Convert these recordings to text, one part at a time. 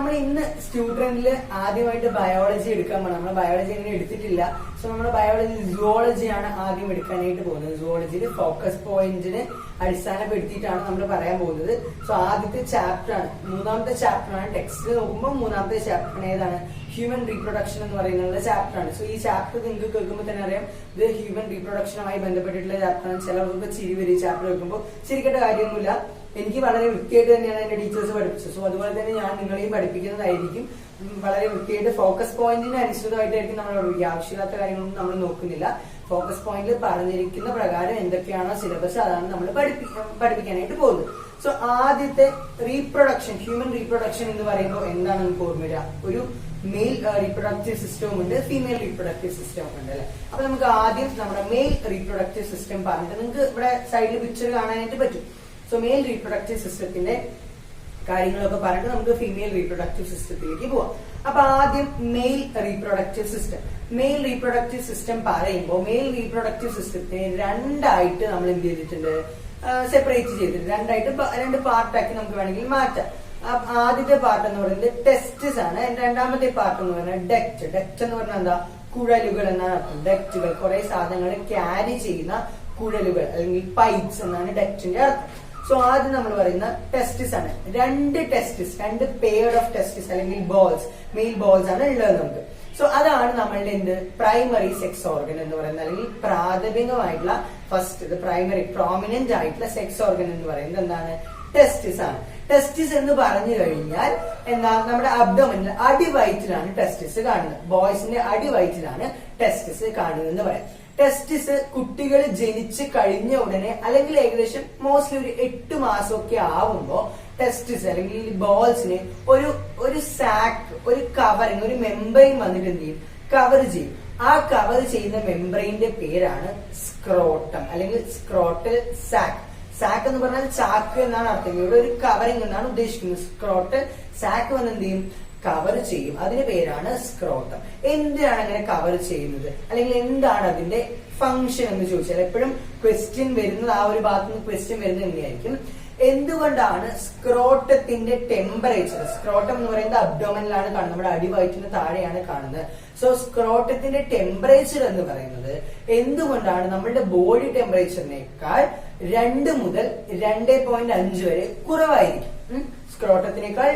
നമ്മൾ ഇന്ന് സ്റ്റുഡന്റിൽ ആദ്യമായിട്ട് ബയോളജി എടുക്കാൻ പോകണം. നമ്മൾ ബയോളജി അങ്ങനെ എടുത്തിട്ടില്ല. സോ നമ്മൾ ബയോളജി സുവോളജിയാണ് ആദ്യം എടുക്കാനായിട്ട് പോകുന്നത്. സുവോളജിയിൽ ഫോക്കസ് പോയിന്റിനെ അടിസ്ഥാനപ്പെടുത്തിയിട്ടാണ് നമ്മൾ പറയാൻ പോകുന്നത്. സോ ആദ്യത്തെ ചാപ്റ്റർ ആണ്, മൂന്നാമത്തെ ചാപ്റ്റർ ആണ്. ടെക്സ്റ്റ് നോക്കുമ്പോൾ മൂന്നാമത്തെ ചാപ്റ്റർ ഏതാണ്? ഹ്യൂമൻ റീപ്രൊഡക്ഷൻ എന്ന് പറയുന്ന ചാപ്റ്റർ ആണ്. സോ ഈ ചാപ്റ്റർ നിങ്ങൾക്ക് കേൾക്കുമ്പോൾ തന്നെ അറിയാം, ഇത് ഹ്യൂമൻ റീപ്രൊഡക്ഷനുമായി ബന്ധപ്പെട്ടിട്ടുള്ള ചാപ്റ്റർ ആണ്. ചിലർക്ക് ചിരി വരും ചാപ്റ്റർ കേൾക്കുമ്പോൾ. ചിരിക്കേണ്ട കാര്യമൊന്നുമില്ല, എനിക്ക് വളരെ വൃത്തിയായിട്ട് തന്നെയാണ് എന്റെ ടീച്ചേഴ്സ് പഠിപ്പിച്ചത്. സോ അതുപോലെ തന്നെ ഞാൻ നിങ്ങളെയും പഠിപ്പിക്കുന്നതായിരിക്കും. വളരെ വൃത്തിയായിട്ട് ഫോക്കസ് പോയിന്റിന് അനുസൃതമായിട്ടായിരിക്കും നമ്മൾ പഠിപ്പിക്കുക. ആവശ്യമില്ലാത്ത കാര്യങ്ങളൊന്നും നമ്മൾ നോക്കുന്നില്ല. ഫോക്കസ് പോയിന്റിൽ പറഞ്ഞിരിക്കുന്ന പ്രകാരം എന്തൊക്കെയാണോ സിലബസ് അതാണ് നമ്മൾ പഠിപ്പിക്കാനായിട്ട് പോകുന്നത്. സോ ആദ്യത്തെ റീപ്രൊഡക്ഷൻ, ഹ്യൂമൻ റീപ്രൊഡക്ഷൻ എന്ന് പറയുമ്പോൾ എന്താണ് നമുക്ക് ഓർമ്മ? ഒരു മെയിൽ റീപ്രൊഡക്റ്റീവ് സിസ്റ്റവും ഉണ്ട്, ഫീമെയിൽ റീപ്രൊഡക്റ്റീവ് സിസ്റ്റവും ഉണ്ട് അല്ലെ. അപ്പൊ നമുക്ക് ആദ്യം നമ്മുടെ മെയിൽ റീപ്രൊഡക്റ്റീവ് സിസ്റ്റം പറഞ്ഞിട്ട് നിങ്ങൾക്ക് ഇവിടെ സൈഡിൽ പിക്ചർ കാണാനായിട്ട് പറ്റും. സോ മെയിൽ റീപ്രൊഡക്റ്റീവ് സിസ്റ്റത്തിന്റെ കാര്യങ്ങളൊക്കെ പറഞ്ഞിട്ട് നമുക്ക് ഫീമെയിൽ റീപ്രൊഡക്റ്റീവ് സിസ്റ്റത്തിലേക്ക് പോവാം. അപ്പൊ ആദ്യം mail reproductive system. Mail reproductive system പറയുമ്പോൾ മെയിൽ റീപ്രൊഡക്റ്റീവ് സിസ്റ്റത്തെ രണ്ടായിട്ട് നമ്മൾ എന്ത് ചെയ്തിട്ടുണ്ട്? സെപ്പറേറ്റ് ചെയ്തിട്ട് രണ്ട് പാർട്ടാക്കി നമുക്ക് വേണമെങ്കിൽ മാറ്റാം. ആദ്യത്തെ പാർട്ട് എന്ന് പറയുന്നത് ടെസ്റ്റിസ് ആണ്. രണ്ടാമത്തെ പാർട്ട് എന്ന് പറയുന്നത് ഡക്റ്റ്. ഡക്റ്റ് എന്ന് പറഞ്ഞാൽ എന്താ? കുഴലുകൾ എന്നാണ് അർത്ഥം. ഡക്റ്റുകൾ കുറെ സാധനങ്ങൾ ക്യാരി ചെയ്യുന്ന കുഴലുകൾ അല്ലെങ്കിൽ പൈപ്സ് എന്നാണ് ഡക്റ്റിന്റെ അർത്ഥം. സോ ആദ്യം നമ്മൾ പറയുന്ന ടെസ്റ്റിസ് ആണ്. രണ്ട് പെയർ ഓഫ് ടെസ്റ്റിസ് അല്ലെങ്കിൽ ബോൾസ്, മെയിൽ ബോൾസ് ആണ് ഉള്ളത് നമുക്ക്. സോ അതാണ് നമ്മളുടെ എന്ത്? പ്രൈമറി സെക്സ് ഓർഗൻ എന്ന് പറയുന്നത്, അല്ലെങ്കിൽ പ്രാഥമികമായിട്ടുള്ള ഫസ്റ്റ് പ്രൈമറി പ്രോമിനന്റ് ആയിട്ടുള്ള സെക്സ് ഓർഗൻ എന്ന് പറയുന്നത് എന്താണ്? ടെസ്റ്റിസ് ആണ്. ടെസ്റ്റിസ് എന്ന് പറഞ്ഞു കഴിഞ്ഞാൽ എന്താ? നമ്മുടെ അബ്ഡോമിനിൽ അടിവയറ്റിലാണ് ടെസ്റ്റിസ് കാണുന്നത്. ബോയ്സിന്റെ അടിവയറ്റിലാണ് ടെസ്റ്റിസ് കാണുന്നത് എന്ന് പറയാം. ടെസ്റ്റിസ് കുട്ടികൾ ജനിച്ച് കഴിഞ്ഞ ഉടനെ അല്ലെങ്കിൽ ഏകദേശം മോസ്റ്റ്ലി ഒരു 8 മാസമൊക്കെ ആവുമ്പോ ടെസ്റ്റിസ് അല്ലെങ്കിൽ ബോൾസിന് ഒരു സാക്ക്, ഒരു കവറിങ്, ഒരു മെംബ്രെയിൻ വന്നിട്ട് എന്ത് ചെയ്യും? കവർ ചെയ്യും. ആ കവർ ചെയ്യുന്ന മെംബ്രെയിന്റെ പേരാണ് സ്ക്രോട്ടം അല്ലെങ്കിൽ സ്ക്രോട്ടൽ സാക്ക്. സാക്ക് എന്ന് പറഞ്ഞാൽ ചാക്ക് എന്നാണ് അർത്ഥം. ഇവിടെ ഒരു കവറിങ് എന്നാണ് ഉദ്ദേശിക്കുന്നത്. സ്ക്രോട്ടൽ സാക്ക് വന്ന് എന്ത് ചെയ്യും? കവർ ചെയ്യും. അതിന്റെ പേരാണ് സ്ക്രോട്ടം. എന്തിനാണ് അങ്ങനെ കവർ ചെയ്യുന്നത്, അല്ലെങ്കിൽ എന്താണ് അതിന്റെ ഫംഗ്ഷൻ എന്ന് ചോദിച്ചാൽ എപ്പോഴും ക്വസ്റ്റ്യൻ വരുന്നത് ആ ഒരു ഭാഗത്ത് നിന്ന് ക്വസ്റ്റ്യൻ വരുന്നത് എങ്ങനെയായിരിക്കും? എന്തുകൊണ്ടാണ് സ്ക്രോട്ടത്തിന്റെ ടെമ്പറേച്ചർ? സ്ക്രോട്ടം എന്ന് പറയുന്നത് അബ്ഡോമനിലാണ് കാണുന്നത്, നമ്മുടെ അടിവയറ്റിന് താഴെയാണ് കാണുന്നത്. സോ സ്ക്രോട്ടത്തിന്റെ ടെമ്പറേച്ചർ എന്ന് പറയുന്നത് എന്തുകൊണ്ടാണ് നമ്മളുടെ ബോഡി ടെമ്പറേച്ചറിനേക്കാൾ 2 മുതൽ 2.5 വരെ കുറവായിരിക്കും? സ്ക്രോട്ടത്തിനേക്കാൾ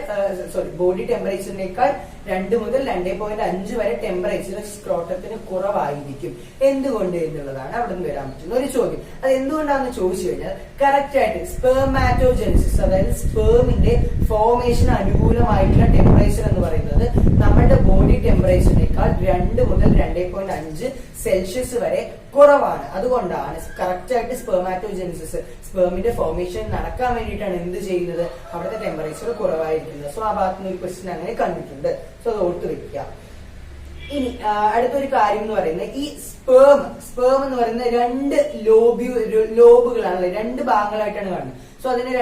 ബോഡി ടെമ്പറേച്ചറിനേക്കാൾ 2 മുതൽ 2.5 വരെ ടെമ്പറേച്ചർ സ്ക്രോട്ടത്തിന് കുറവായിരിക്കും. എന്തുകൊണ്ട് എന്നുള്ളതാണ് അവിടെ നിന്ന് വരാൻ പറ്റുന്ന ഒരു ചോദ്യം. അത് എന്തുകൊണ്ടാണെന്ന് ചോദിച്ചു കഴിഞ്ഞാൽ കറക്റ്റ് ആയിട്ട് സ്പെർമാറ്റോജെനിസിസ്, അതായത് സ്പേമിന്റെ ഫോർമേഷൻ അനുകൂലമായിട്ടുള്ള ടെമ്പറേച്ചർ എന്ന് പറയുന്നത് നമ്മുടെ ബോഡി ടെമ്പറേച്ചറിനേക്കാൾ 2 മുതൽ 2.5 സെൽഷ്യസ് വരെ കുറവാണ്. അതുകൊണ്ടാണ് കറക്റ്റ് ആയിട്ട് സ്പെർമാറ്റോജെനിസിസ്, സ്പേമിന്റെ ഫോർമേഷൻ നടക്കാൻ വേണ്ടിയിട്ടാണ് എന്ത് ചെയ്യുന്നത്? അവിടുത്തെ ടെമ്പറേച്ചർ കുറവായിരിക്കുന്നത്. സോ ആ ഭാഗത്തുനിന്ന് ഒരു ക്വസ്റ്റ്യൻ അങ്ങനെ കണ്ടിട്ടുണ്ട്. സോ അത് ഓർത്ത് വെക്കുക. ഇനി അടുത്തൊരു കാര്യം എന്ന് പറയുന്നത് ഈ സ്പേം എന്ന് പറയുന്നത് 2 ലോബുകളാണല്ലോ, 2 ഭാഗങ്ങളായിട്ടാണ് കാണുന്നത്. സോ അതിനെ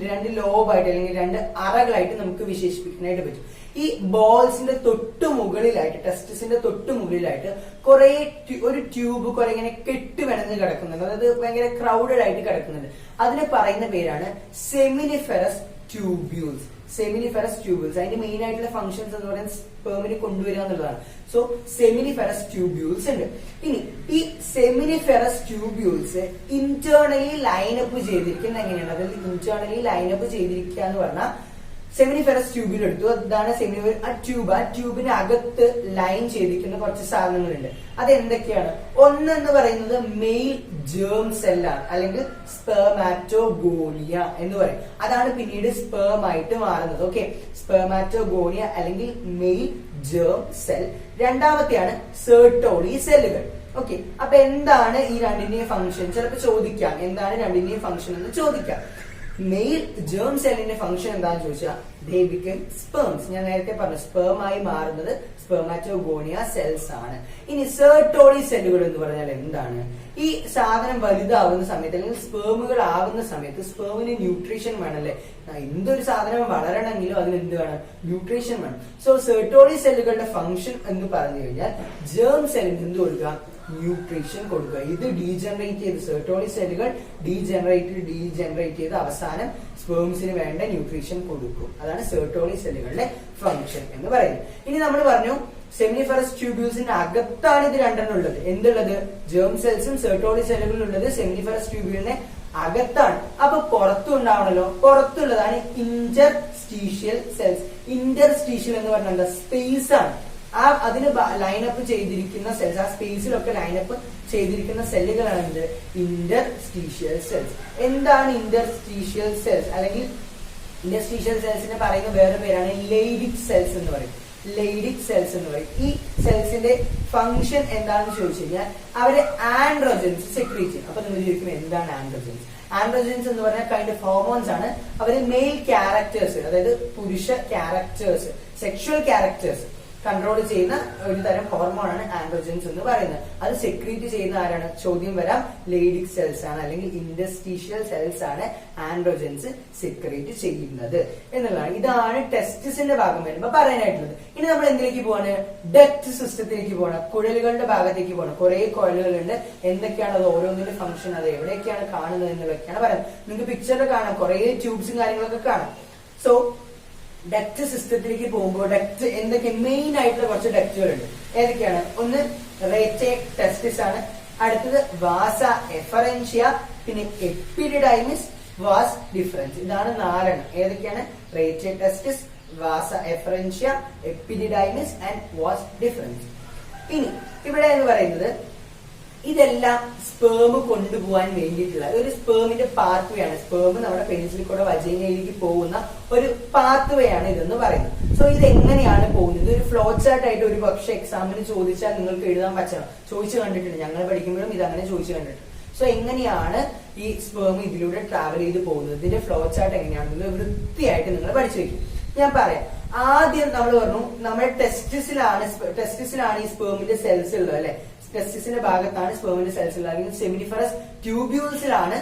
രണ്ട് ലോബായിട്ട് അല്ലെങ്കിൽ 2 അറകളായിട്ട് നമുക്ക് വിശേഷിപ്പിക്കാനായിട്ട് പറ്റും. ഈ ബോൾസിന്റെ തൊട്ടുമുകളിലായിട്ട്, ടെസ്റ്റിസിന്റെ തൊട്ടുമുകളിലായിട്ട് ഒരു ട്യൂബ് കുറെ ഇങ്ങനെ കെട്ടുവിണഞ്ഞ് കിടക്കുന്നുണ്ട്. അതായത് ഭയങ്കര ക്രൗഡഡ് ആയിട്ട് കിടക്കുന്നുണ്ട്. അതിന് പറയുന്ന പേരാണ് സെമിനിഫെറസ് ട്യൂബ്യൂൾസ്. സെമിനിഫെറസ് ട്യൂബ്യൂൾസ് അതിന്റെ മെയിൻ ആയിട്ടുള്ള ഫംഗ്ഷൻസ് എന്ന് പറയുന്നത് സ്പേമിനെ കൊണ്ടുവരിക എന്നുള്ളതാണ്. സോ സെമിനിഫെറസ് ട്യൂബ്യൂൾസ് ഉണ്ട്. ഇനി ഈ സെമിനിഫെറസ് ട്യൂബ്യൂൾസ് ഇന്റേണലി ലൈനപ്പ് ചെയ്തിരിക്കുന്നത് എങ്ങനെയാണ്? അതായത് ഇന്റേണലി ലൈനപ്പ് ചെയ്തിരിക്കുക എന്ന് പറഞ്ഞാൽ സെമിനിഫെറസ് ട്യൂബിൽ എടുത്തു. അതാണ് ആ ട്യൂബിന് അകത്ത് ലൈൻ ചെയ്തിരിക്കുന്ന കുറച്ച് സാധനങ്ങളുണ്ട്. അതെന്തൊക്കെയാണ്? ഒന്നെന്ന് പറയുന്നത് മെയിൽ ജേം സെല്ലാണ്, അല്ലെങ്കിൽ സ്പെർമാറ്റോഗോണിയ എന്ന് പറയും. അതാണ് പിന്നീട് സ്പേമായിട്ട് മാറുന്നത്. ഓക്കെ, സ്പെർമാറ്റോഗോണിയ അല്ലെങ്കിൽ മെയിൽ ജേം സെൽ. രണ്ടാമത്തെയാണ് സെർട്ടോളി സെല്ലുകൾ. ഓക്കെ, അപ്പൊ എന്താണ് ഈ രണ്ടിന്റെയും ഫംഗ്ഷൻ? ചിലപ്പോൾ ചോദിക്കാം എന്താണ് രണ്ടിന്റെയും ഫംഗ്ഷൻ എന്ന് ചോദിക്കാം. മെയിൽ ജേം സെല്ലിന്റെ ഫംഗ്ഷൻ എന്താണെന്ന് ചോദിച്ചാൽ ദേ ബിക്കം സ്പേംസ്. ഞാൻ നേരത്തെ പറഞ്ഞു സ്പേമായി മാറുന്നത് സ്പെർമാറ്റോഗോണിയ സെൽസ് ആണ്. ഇനി സെർട്ടോളി സെല്ലുകൾ എന്ന് പറഞ്ഞാൽ എന്താണ്? ഈ സാധനം വലുതാവുന്ന സമയത്ത് അല്ലെങ്കിൽ സ്പേമുകൾ ആവുന്ന സമയത്ത് സ്പേമിന് ന്യൂട്രീഷൻ വേണമല്ലേ? എന്തൊരു സാധനം വളരണമെങ്കിലും അതിന് എന്ത് വേണം? ന്യൂട്രീഷൻ വേണം. സോ സെർട്ടോളി സെല്ലുകളുടെ ഫംഗ്ഷൻ എന്ന് പറഞ്ഞു കഴിഞ്ഞാൽ ജേം സെല്ലിന് എന്ത് കൊടുക്കുക? ന്യൂട്രീഷൻ കൊടുക്കുക. ഇത് ഡീജനറേറ്റ് ചെയ്ത് സെർട്ടോളി സെല്ലുകൾ ഡീജനറേറ്റ് ചെയ്ത് അവസാനം സ്പേംസിന് വേണ്ട ന്യൂട്രീഷൻ കൊടുക്കും. അതാണ് സെർട്ടോളി സെല്ലുകളുടെ ഫംഗ്ഷൻ എന്ന് പറയുന്നത്. ഇനി നമ്മൾ പറഞ്ഞു സെമിനിഫറസ് ട്യൂബ്യൂൾസിന്റെ അകത്താണ് ഇത് രണ്ടെണ്ണം ഉള്ളത്. എന്തുള്ളത്? ജേം സെൽസും സെർട്ടോളി സെല്ലുകളും ഉള്ളത് സെമിനിഫറസ് ട്യൂബ്യൂളിന്റെ അകത്താണ്. അപ്പൊ പുറത്തും ഉണ്ടാവണല്ലോ. പുറത്തുള്ളതാണ് ഇന്റർസ്റ്റീഷ്യൽ സെൽസ്. ഇന്റർസ്റ്റീഷ്യൽ എന്ന് പറഞ്ഞാൽ എന്താ? സ്പേസ് ആണ്. അതിന് ലൈനപ്പ് ചെയ്തിരിക്കുന്ന സെൽസ്, ആ സ്പേസിലൊക്കെ ലൈനപ്പ് ചെയ്തിരിക്കുന്ന സെല്ലുകളാണ് എന്ത്? Interstitial cells. എന്താണ് ഇന്റർസ്റ്റീഷ്യൽ സെൽസ്? അല്ലെങ്കിൽ ഇന്റർസ്റ്റീഷ്യൽ സെൽസിനെ പറയുന്ന വേറെ പേരാണ് ലെയ്ഡിക് സെൽസ് എന്ന് പറയും. ലെയ്ഡിക് സെൽസ് എന്ന് പറയും. ഈ സെൽസിന്റെ ഫംഗ്ഷൻ എന്താണെന്ന് ചോദിച്ചു കഴിഞ്ഞാൽ അവര് ആൻഡ്രോജൻസ് സെക്രീറ്റ് ചെയ്യും. അപ്പൊ നിങ്ങൾ ചോദിക്കും എന്താണ് ആൻഡ്രോജൻസ്? ആൻഡ്രോജൻസ് എന്ന് പറഞ്ഞാൽ കൈൻഡ് ഓഫ് ഹോർമോൺസ് ആണ്. അവര് മെയിൽ ക്യാരക്ടേഴ്സ്, അതായത് പുരുഷ ക്യാരക്ടേഴ്സ്, സെക്ഷുവൽ ക്യാരക്ടേഴ്സ് കൺട്രോൾ ചെയ്യുന്ന ഒരു തരം ഹോർമോണാണ് ആൻഡ്രോജൻസ് എന്ന് പറയുന്നത്. അത് സെക്രീറ്റ് ചെയ്യുന്ന ആരാണ്? ചോദ്യം വരാം. ലെയ്ഡിക് സെൽസ് ആണ്, അല്ലെങ്കിൽ ഇന്റർസ്റ്റീഷ്യൽ സെൽസ് ആണ് ആൻഡ്രോജൻസ് സെക്രീറ്റ് ചെയ്യുന്നത് എന്നുള്ളതാണ്. ഇതാണ് ടെസ്റ്റിസിന്റെ ഭാഗം വരുമ്പോ പറയാനായിട്ടുള്ളത്. ഇനി നമ്മൾ എന്തിലേക്ക് പോവാണ്? ഡക്ട് സിസ്റ്റത്തിലേക്ക് പോകണം. കുഴലുകളുടെ ഭാഗത്തേക്ക് പോകണം. കുറെ കുഴലുകളുണ്ട്. എന്തൊക്കെയാണ് അത്, ഓരോന്നിന്റെ ഫംഗ്ഷൻ, അത് എവിടെയൊക്കെയാണ് കാണുന്നത് എന്നുള്ളതൊക്കെയാണ് പറയുന്നത്. നിങ്ങൾക്ക് പിക്ചറിൽ കാണാം, കുറെ ട്യൂബ്സും കാര്യങ്ങളൊക്കെ കാണാം. സോ ഡക്ട് സിസ്റ്റത്തിലേക്ക് പോകുമ്പോൾ ഡക്ട് എന്തൊക്കെ മെയിൻ ആയിട്ടുള്ള കുറച്ച് ഡക്റ്റുകളുണ്ട്. ഏതൊക്കെയാണ്? ഒന്ന് റേറ്റെ ടെസ്റ്റിസ് ആണ്. അടുത്തത് വാസ എഫറൻഷ്യ, പിന്നെ എപ്പിഡിഡൈമിസ്, വാസ് ഡിഫറൻസ്. ഇതാണ് 4. ഏതൊക്കെയാണ്? റേറ്റെ ടെസ്റ്റിസ്, വാസ എഫറൻഷ്യ, എപ്പിഡിഡൈമിസ് ആൻഡ് വാസ് ഡിഫറൻസ്. ഇനി ഇവിടെ എന്ന് പറയുന്നത് ഇതെല്ലാം സ്പേം കൊണ്ടുപോകാൻ വേണ്ടിയിട്ടുള്ള ഒരു സ്പേമിന്റെ പാത്വേ ആണ്. സ്പേം നമ്മുടെ പെനിസിൽ കൂടെ വജൈനയിലേക്ക് പോകുന്ന ഒരു പാത്വേ ആണ് ഇതെന്ന് പറയുന്നത്. സോ ഇത് എങ്ങനെയാണ് പോകുന്നത്? ഒരു ഫ്ലോ ചാർട്ട് ആയിട്ട് ഒരു പക്ഷെ എക്സാമിന് ചോദിച്ചാൽ നിങ്ങൾക്ക് എഴുതാൻ പറ്റണം. ചോദിച്ചു കണ്ടിട്ടുണ്ട്, ഞങ്ങൾ പഠിക്കുമ്പോഴും ഇത് അങ്ങനെ ചോദിച്ചു കണ്ടിട്ടുണ്ട്. സോ എങ്ങനെയാണ് ഈ സ്പേം ഇതിലൂടെ ട്രാവൽ ചെയ്ത് പോകുന്നത്, ഇതിന്റെ ഫ്ലോ ചാർട്ട് എങ്ങനെയാണെന്ന് വൃത്തിയായിട്ട് നിങ്ങൾ പഠിച്ചു വെക്കും. ഞാൻ പറയാം. ആദ്യം നമ്മൾ പറഞ്ഞു നമ്മുടെ ടെസ്റ്റിസിലാണ് ഈ സ്പേമിന്റെ സെൽസ് ഉള്ളത് അല്ലെ. ടെസ്റ്റിസിന്റെ ഭാഗത്താണ് സ്പേമിന്റെ സെൽസ് ഉള്ളത്, അല്ലെങ്കിൽ സെമിനിഫറസ് ട്യൂബ്യൂൾസിലാണ്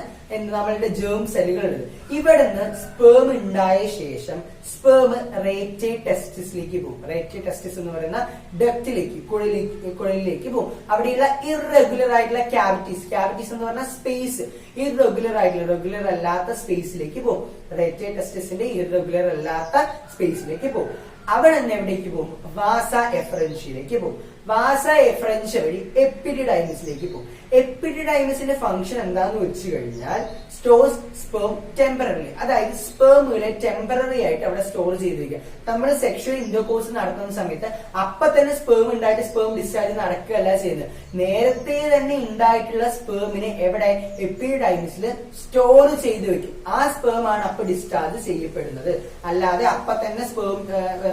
നമ്മളുടെ ജേം സെല്ലുകൾ ഉള്ളത്. ഇവിടുന്ന് സ്പേം ഉണ്ടായ ശേഷം സ്പേം റേറ്റെ ടെസ്റ്റിസിലേക്ക് പോകും. റേറ്റെ ടെസ്റ്റിസ് എന്ന് പറയുന്ന ഡക്റ്റിലേക്ക്, കുഴലിലേക്ക് പോകും. അവിടെയുള്ള ഇറഗുലർ ആയിട്ടുള്ള ക്യാവിറ്റീസ് എന്ന് പറഞ്ഞാൽ സ്പേസ്, റെഗുലർ അല്ലാത്ത സ്പേസിലേക്ക് പോകും. റേറ്റെ ടെസ്റ്റിസിന്റെ ഇറഗുലർ അല്ലാത്ത സ്പേസിലേക്ക് പോകും. അവിടെ നിന്ന് എവിടേക്ക് പോകും? വാസ എഫറൻഷ്യയിലേക്ക് പോകും. വാസ എഫറൻഷ്യ വഴി എപ്പിഡിഡൈമിസിലേക്ക് പോകും. എപ്പിഡിഡൈമിസിന്റെ ഫംഗ്ഷൻ എന്താന്ന് വെച്ച് കഴിഞ്ഞാൽ സ്റ്റോർസ് സ്പേം ടെമ്പററി, അതായത് സ്പേമുകളെ ടെമ്പററി ആയിട്ട് അവിടെ സ്റ്റോർ ചെയ്ത് വെക്കുക. നമ്മൾ സെക്ഷൽ ഇന്റർകോഴ്സ് നടത്തുന്ന സമയത്ത് അപ്പൊ തന്നെ സ്പേം ഉണ്ടായിട്ട് സ്പേം ഡിസ്ചാർജ് നടക്കുകയല്ല ചെയ്യുന്നത്. നേരത്തെ തന്നെ ഉണ്ടായിട്ടുള്ള സ്പേമിനെ എവിടെ? എപ്പിഡിഡൈമിസിൽ സ്റ്റോർ ചെയ്ത് വെക്കും. ആ സ്പേം ആണ് അപ്പൊ ഡിസ്ചാർജ് ചെയ്യപ്പെടുന്നത്. അല്ലാതെ അപ്പൊ തന്നെ സ്പേം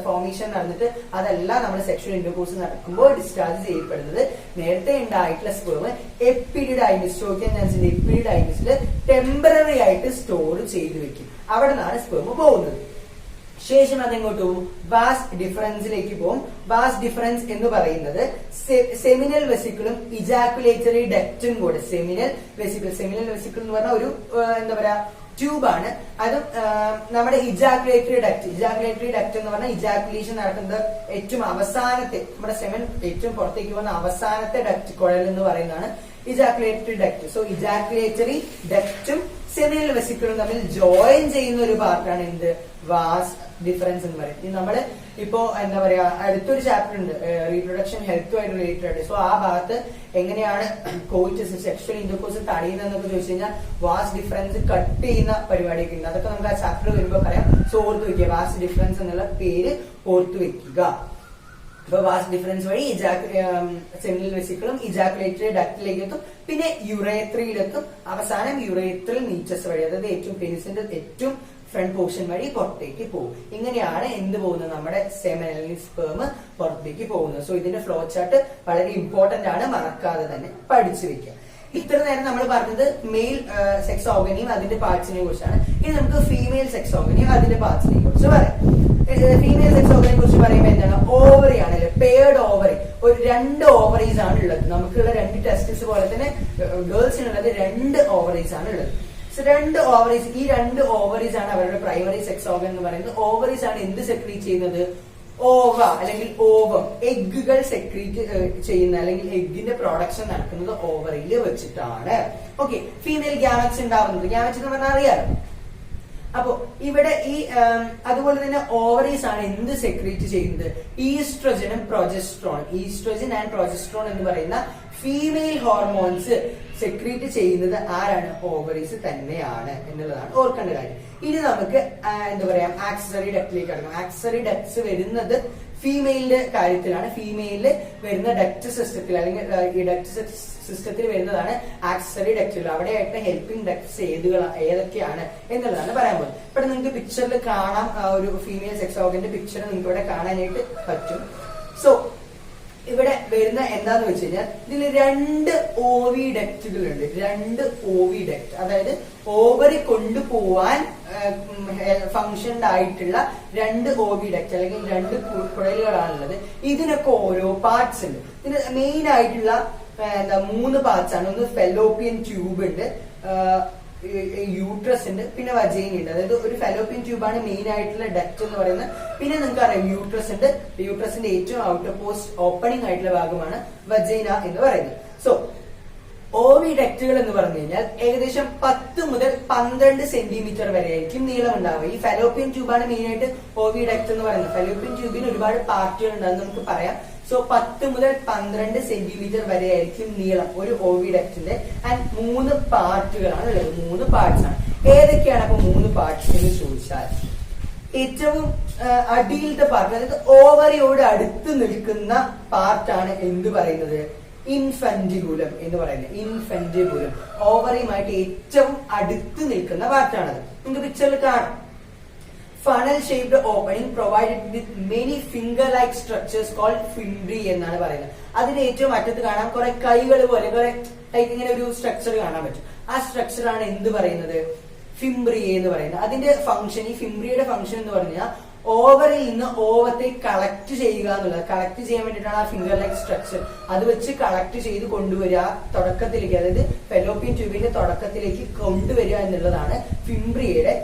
ഫോർമേഷൻ നടന്നിട്ട് അതല്ല നമ്മൾ സെക്ഷൽ ഇന്റർകോഴ്സ് നടക്കുമ്പോൾ ഡിസ്ചാർജ് ചെയ്യപ്പെടുന്നത്. നേരത്തെ ഉണ്ടായിട്ടുള്ള സ്പേം എപ്പിഡിഡൈമിസ്, ചോദിക്കാൻ ചാൻസ് ഉണ്ട്, എപ്പിഡിഡൈമിസിൽ ടെമ്പററി ആയിട്ട് സ്റ്റോർ ചെയ്ത് വെക്കും. അവിടെ നിന്നാണ് സ്പേം പോകുന്നത്. ശേഷം അതെങ്ങോട്ട് പോകും? വാസ് ഡിഫറൻസിലേക്ക് പോകും. വാസ് ഡിഫറൻസ് എന്ന് പറയുന്നത് സെമിനൽ വെസിക്കിളും ഇജാക്കുലേറ്ററി ഡക്റ്റും കൂടെ. സെമിനൽ വെസിക്കിൾ എന്ന് പറഞ്ഞാൽ ഒരു എന്താ പറയാ ട്യൂബാണ്. അതും നമ്മുടെ ഇജാക്കുലേറ്ററി ഡക്ട് എന്ന് പറഞ്ഞാൽ ഇജാക്കുലേഷൻ നടക്കുന്നത് ഏറ്റവും അവസാനത്തെ, നമ്മുടെ സെമൻ ഏറ്റവും പുറത്തേക്ക് പോകുന്ന അവസാനത്തെ ഡക്ട് കുഴൽ എന്ന് പറയുന്നതാണ് ഇജാക്കുലേറ്ററി ഡക്ട്. സോ ഇജാക്കുലേറ്ററി ഡക്റ്റും സെമിനൽ വെസിക്കിളും തമ്മിൽ ജോയിൻ ചെയ്യുന്ന ഒരു പാർട്ടാണ് എന്ത്? വാസ് ഡിഫറൻസ് എന്ന് പറയും. ഇനി നമ്മള് ഇപ്പോ എന്താ പറയാ അടുത്തൊരു ചാപ്റ്റർ ഉണ്ട് റീപ്രൊഡക്ഷൻ ഹെൽത്തുമായിട്ട് റിലേറ്റഡ് ആയിട്ട്. സോ ആ ഭാഗത്ത് എങ്ങനെയാണ് കോയിറ്റസ് സെക്ഷൽ ഇന്റർകോഴ്സ് തടയുന്നതെന്നൊക്കെ ചോദിച്ചു കഴിഞ്ഞാൽ വാസ് ഡിഫറൻസ് കട്ട് ചെയ്യുന്ന പരിപാടിയൊക്കെ ഉണ്ട്. അതൊക്കെ നമുക്ക് ആ ചാപ്റ്റർ വരുമ്പോൾ പറയാം. സോ ഓർത്ത് വെക്കുക, വാസ് ഡിഫറൻസ് എന്നുള്ള പേര് ഓർത്ത് വെക്കുക. അപ്പൊ വാസ് ഡിഫറൻസ് വഴി സെമിനൽ വെസിക്കിളും ഇജാക്കുലേറ്ററി ഡക്റ്റിലേക്ക് എത്തും. പിന്നെ യുറേത്രയിലെത്തും. അവസാനം യുറേത്രൽ നീച്ചസ് വഴി, അതായത് ഏറ്റവും പെനിസിന്റെ ഏറ്റവും ഫ്രണ്ട് പോർഷൻ വഴി പുറത്തേക്ക് പോകും. ഇങ്ങനെയാണ് എന്ത് പോകുന്നത്? നമ്മുടെ സെമിനൽ സ്പേം പുറത്തേക്ക് പോകുന്നത്. സോ ഇതിന്റെ ഫ്ലോ ചാർട്ട് വളരെ ഇമ്പോർട്ടന്റ് ആണ്, മറക്കാതെ തന്നെ പഠിച്ചു വെക്കുക. ഇത്ര നേരം നമ്മൾ പറഞ്ഞത് മെയിൽ സെക്സ് ഓർഗനെയും അതിന്റെ പാർട്സിനെ കുറിച്ചാണ്. ഇനി നമുക്ക് ഫീമെയിൽ സെക്സ് ഓർഗനെയും അതിന്റെ പാർട്സിനെ കുറിച്ച് പറയാം. ഫീമെയിൽ സെക്സ് ഓർഗനെ കുറിച്ച് പറയുമ്പോൾ എന്താണ്? ഓവറി ആണല്ലേ, പെയർഡ് ഓവറി. ഒരു 2 ഓവറീസ് ആണ് ഉള്ളത്. നമുക്കുള്ള 2 ടെസ്റ്റിസ് പോലെ തന്നെ ഗേൾസിനുള്ളത് 2 ഓവറീസ് ആണ് ഉള്ളത്. 2 ഓവറീസ്, ഈ 2 ഓവറീസ് ആണ് അവരുടെ പ്രൈമറി സെക്സ് ഓർഗൻ എന്ന് പറയുന്നത്. ഓവറീസ് ആണ് എന്ത് സെക്രീറ്റ് ചെയ്യുന്നത്? ഓവ അല്ലെങ്കിൽ ഓവം, എഗ്ഗുകൾ സെക്രീറ്റ് ചെയ്യുന്ന അല്ലെങ്കിൽ എഗ്ഗിന്റെ പ്രൊഡക്ഷൻ നടക്കുന്നത് ഓവറിയിൽ വെച്ചിട്ടാണ്. ഓക്കെ, ഫീമെയിൽ ഗ്യാമറ്റ്സ് ഉണ്ടാവുന്നത്. ഗ്യാമറ്റ്സ് എന്ന് പറഞ്ഞാൽ അറിയാലോ, അപ്പൊ ഇവിടെ ഈ അതുപോലെ തന്നെ ഓവറീസ് ആണ് എന്ത് സെക്രീറ്റ് ചെയ്യുന്നത്? ഈസ്ട്രജനും പ്രൊജസ്ട്രോൺ. ഈസ്ട്രജൻ ആൻഡ് പ്രൊജസ്ട്രോൺ എന്ന് പറയുന്ന ഫീമെയിൽ ഹോർമോൺസ് സെക്രീറ്റ് ചെയ്യുന്നത് ആരാണ്? ഓവറീസ് തന്നെയാണ് എന്നുള്ളതാണ് ഓർക്കേണ്ട കാര്യം. ഇനി നമുക്ക് എന്താ പറയാ ആക്സസറി ഡക്റ്റിലേക്ക് കടക്കാം. ആക്സസറി ഡക്ട്സ് വരുന്നത് ഫീമെയിലിന്റെ കാര്യത്തിലാണ്. ഫീമെയിലിൽ വരുന്ന ഡക്ട് സിസ്റ്റത്തിൽ അല്ലെങ്കിൽ ഈ ഡക്ട് സിസ്റ്റത്തിൽ വരുന്നതാണ് ആക്സസറി ഡക്റ്റുകൾ. അവിടെയായിട്ട് ഹെൽപ്പിംഗ് ഡക്ട്സ് ഏതൊക്കെയാണ് എന്നുള്ളതാണ് പറയാൻ പോകുന്നത്. ഇവിടെ നിങ്ങൾക്ക് പിക്ചറിൽ കാണാം, ഒരു ഫീമെയിൽ സെക്സ് ഓർഗന്റെ പിക്ചർ നിങ്ങൾക്ക് ഇവിടെ കാണാനായിട്ട് പറ്റും. സോ ഇവിടെ വരുന്ന എന്താന്ന് വെച്ച് കഴിഞ്ഞാൽ ഇതിൽ 2 ഓവി ഡക്റ്റുകൾ ഉണ്ട്. 2 ഓവി ഡക്ട്, അതായത് ഓവറി കൊണ്ടുപോവാൻ ഫങ്ഷൻഡ് ആയിട്ടുള്ള 2 ഓവി ഡക്ട് അല്ലെങ്കിൽ 2 കുഴലുകളാണുള്ളത്. ഇതിനൊക്കെ ഓരോ പാർട്സ് ഉണ്ട്. ഇതിന് മെയിൻ ആയിട്ടുള്ള 3 പാർട്സ് ആണ്. ഒന്ന് ഫെലോപ്പിയൻ ട്യൂബ് ഉണ്ട്, യൂട്രസ് ഉണ്ട്, പിന്നെ വജൈന ഉണ്ട്. അതായത് ഒരു ഫെലോപ്പിയൻ ട്യൂബാണ് മെയിൻ ആയിട്ടുള്ള ഡക്ട് എന്ന് പറയുന്നത്. പിന്നെ നിങ്ങൾക്ക് അറിയാം യൂട്രസ് ഉണ്ട്. യൂട്രസിന്റെ ഏറ്റവും ഔട്ടർ പോസ്റ്റ് ഓപ്പണിംഗ് ആയിട്ടുള്ള ഭാഗമാണ് വജൈന എന്ന് പറയുന്നത്. സോ ഓവി ഡക്റ്റുകൾ എന്ന് പറഞ്ഞു കഴിഞ്ഞാൽ ഏകദേശം 10 മുതൽ 12 സെന്റിമീറ്റർ വരെ ആയിരിക്കും നീളം ഉണ്ടാവുക. ഈ ഫെലോപ്പിയൻ ട്യൂബാണ് മെയിൻ ആയിട്ട് ഓവി ഡക്ട് എന്ന് പറയുന്നത്. ഫെലോപ്പിയൻ ട്യൂബിന് ഒരുപാട് പാർട്ടുകൾ ഉണ്ടാകും നമുക്ക് പറയാം. സോ 10 മുതൽ 12 സെന്റിമീറ്റർ വരെ ആയിരിക്കും നീളം ഒരു ഓവി ഡക്റ്റിന്റെ. ആൻഡ് 3 പാർട്ടുകളാണ് ഉള്ളത്. 3 പാർട്സ് ആണ്. ഏതൊക്കെയാണ് അപ്പൊ 3 പാർട്സ് എന്ന് ചോദിച്ചാൽ, ഏറ്റവും അടിയിലത്തെ പാർട്ട്, അതായത് ഓവറിയോട് അടുത്ത് നിൽക്കുന്ന പാർട്ടാണ് എന്ത് പറയുന്നത്? ഇൻഫന്റിബുലം എന്ന് പറയുന്നത്. ഇൻഫന്റിബുലം ഓവറിയുമായിട്ട് ഏറ്റവും അടുത്ത് നിൽക്കുന്ന പാർട്ടാണത്. നിങ്ങൾക്ക് പിക്ചറിൽ കാണാം. Funnel shaped opening provided with many finger like structures called fimbriae എന്നാണ് പറയുന്നത്. അതിന് ഏറ്റവും അറ്റത്ത് കാണാം കുറെ കൈകൾ പോലെ, കുറെ ലൈക്ക് ഇങ്ങനെ ഒരു സ്ട്രക്ചർ കാണാൻ പറ്റും. ആ സ്ട്രക്ചർ ആണ് എന്ത് പറയുന്നത്? ഫിംബ്രി എന്ന് പറയുന്നത്. അതിന്റെ ഫംഗ്ഷൻ, ഈ ഫിംബ്രിയുടെ ഫംഗ്ഷൻ എന്ന് പറഞ്ഞാൽ ഓവറിൽ നിന്ന് ഓവത്തെ കളക്ട് ചെയ്യുക എന്നുള്ളത്. കളക്ട് ചെയ്യാൻ വേണ്ടിയിട്ടാണ് ആ ഫിംഗർ ലൈക്ക് സ്ട്രക്ചർ. അത് വെച്ച് കളക്ട് ചെയ്ത് കൊണ്ടുവരിക തുടക്കത്തിലേക്ക്, അതായത് ഫെലോപ്പിയൻ ട്യൂബിന്റെ തുടക്കത്തിലേക്ക് കൊണ്ടുവരിക എന്നുള്ളതാണ് ഫിംബ്രിയുടെ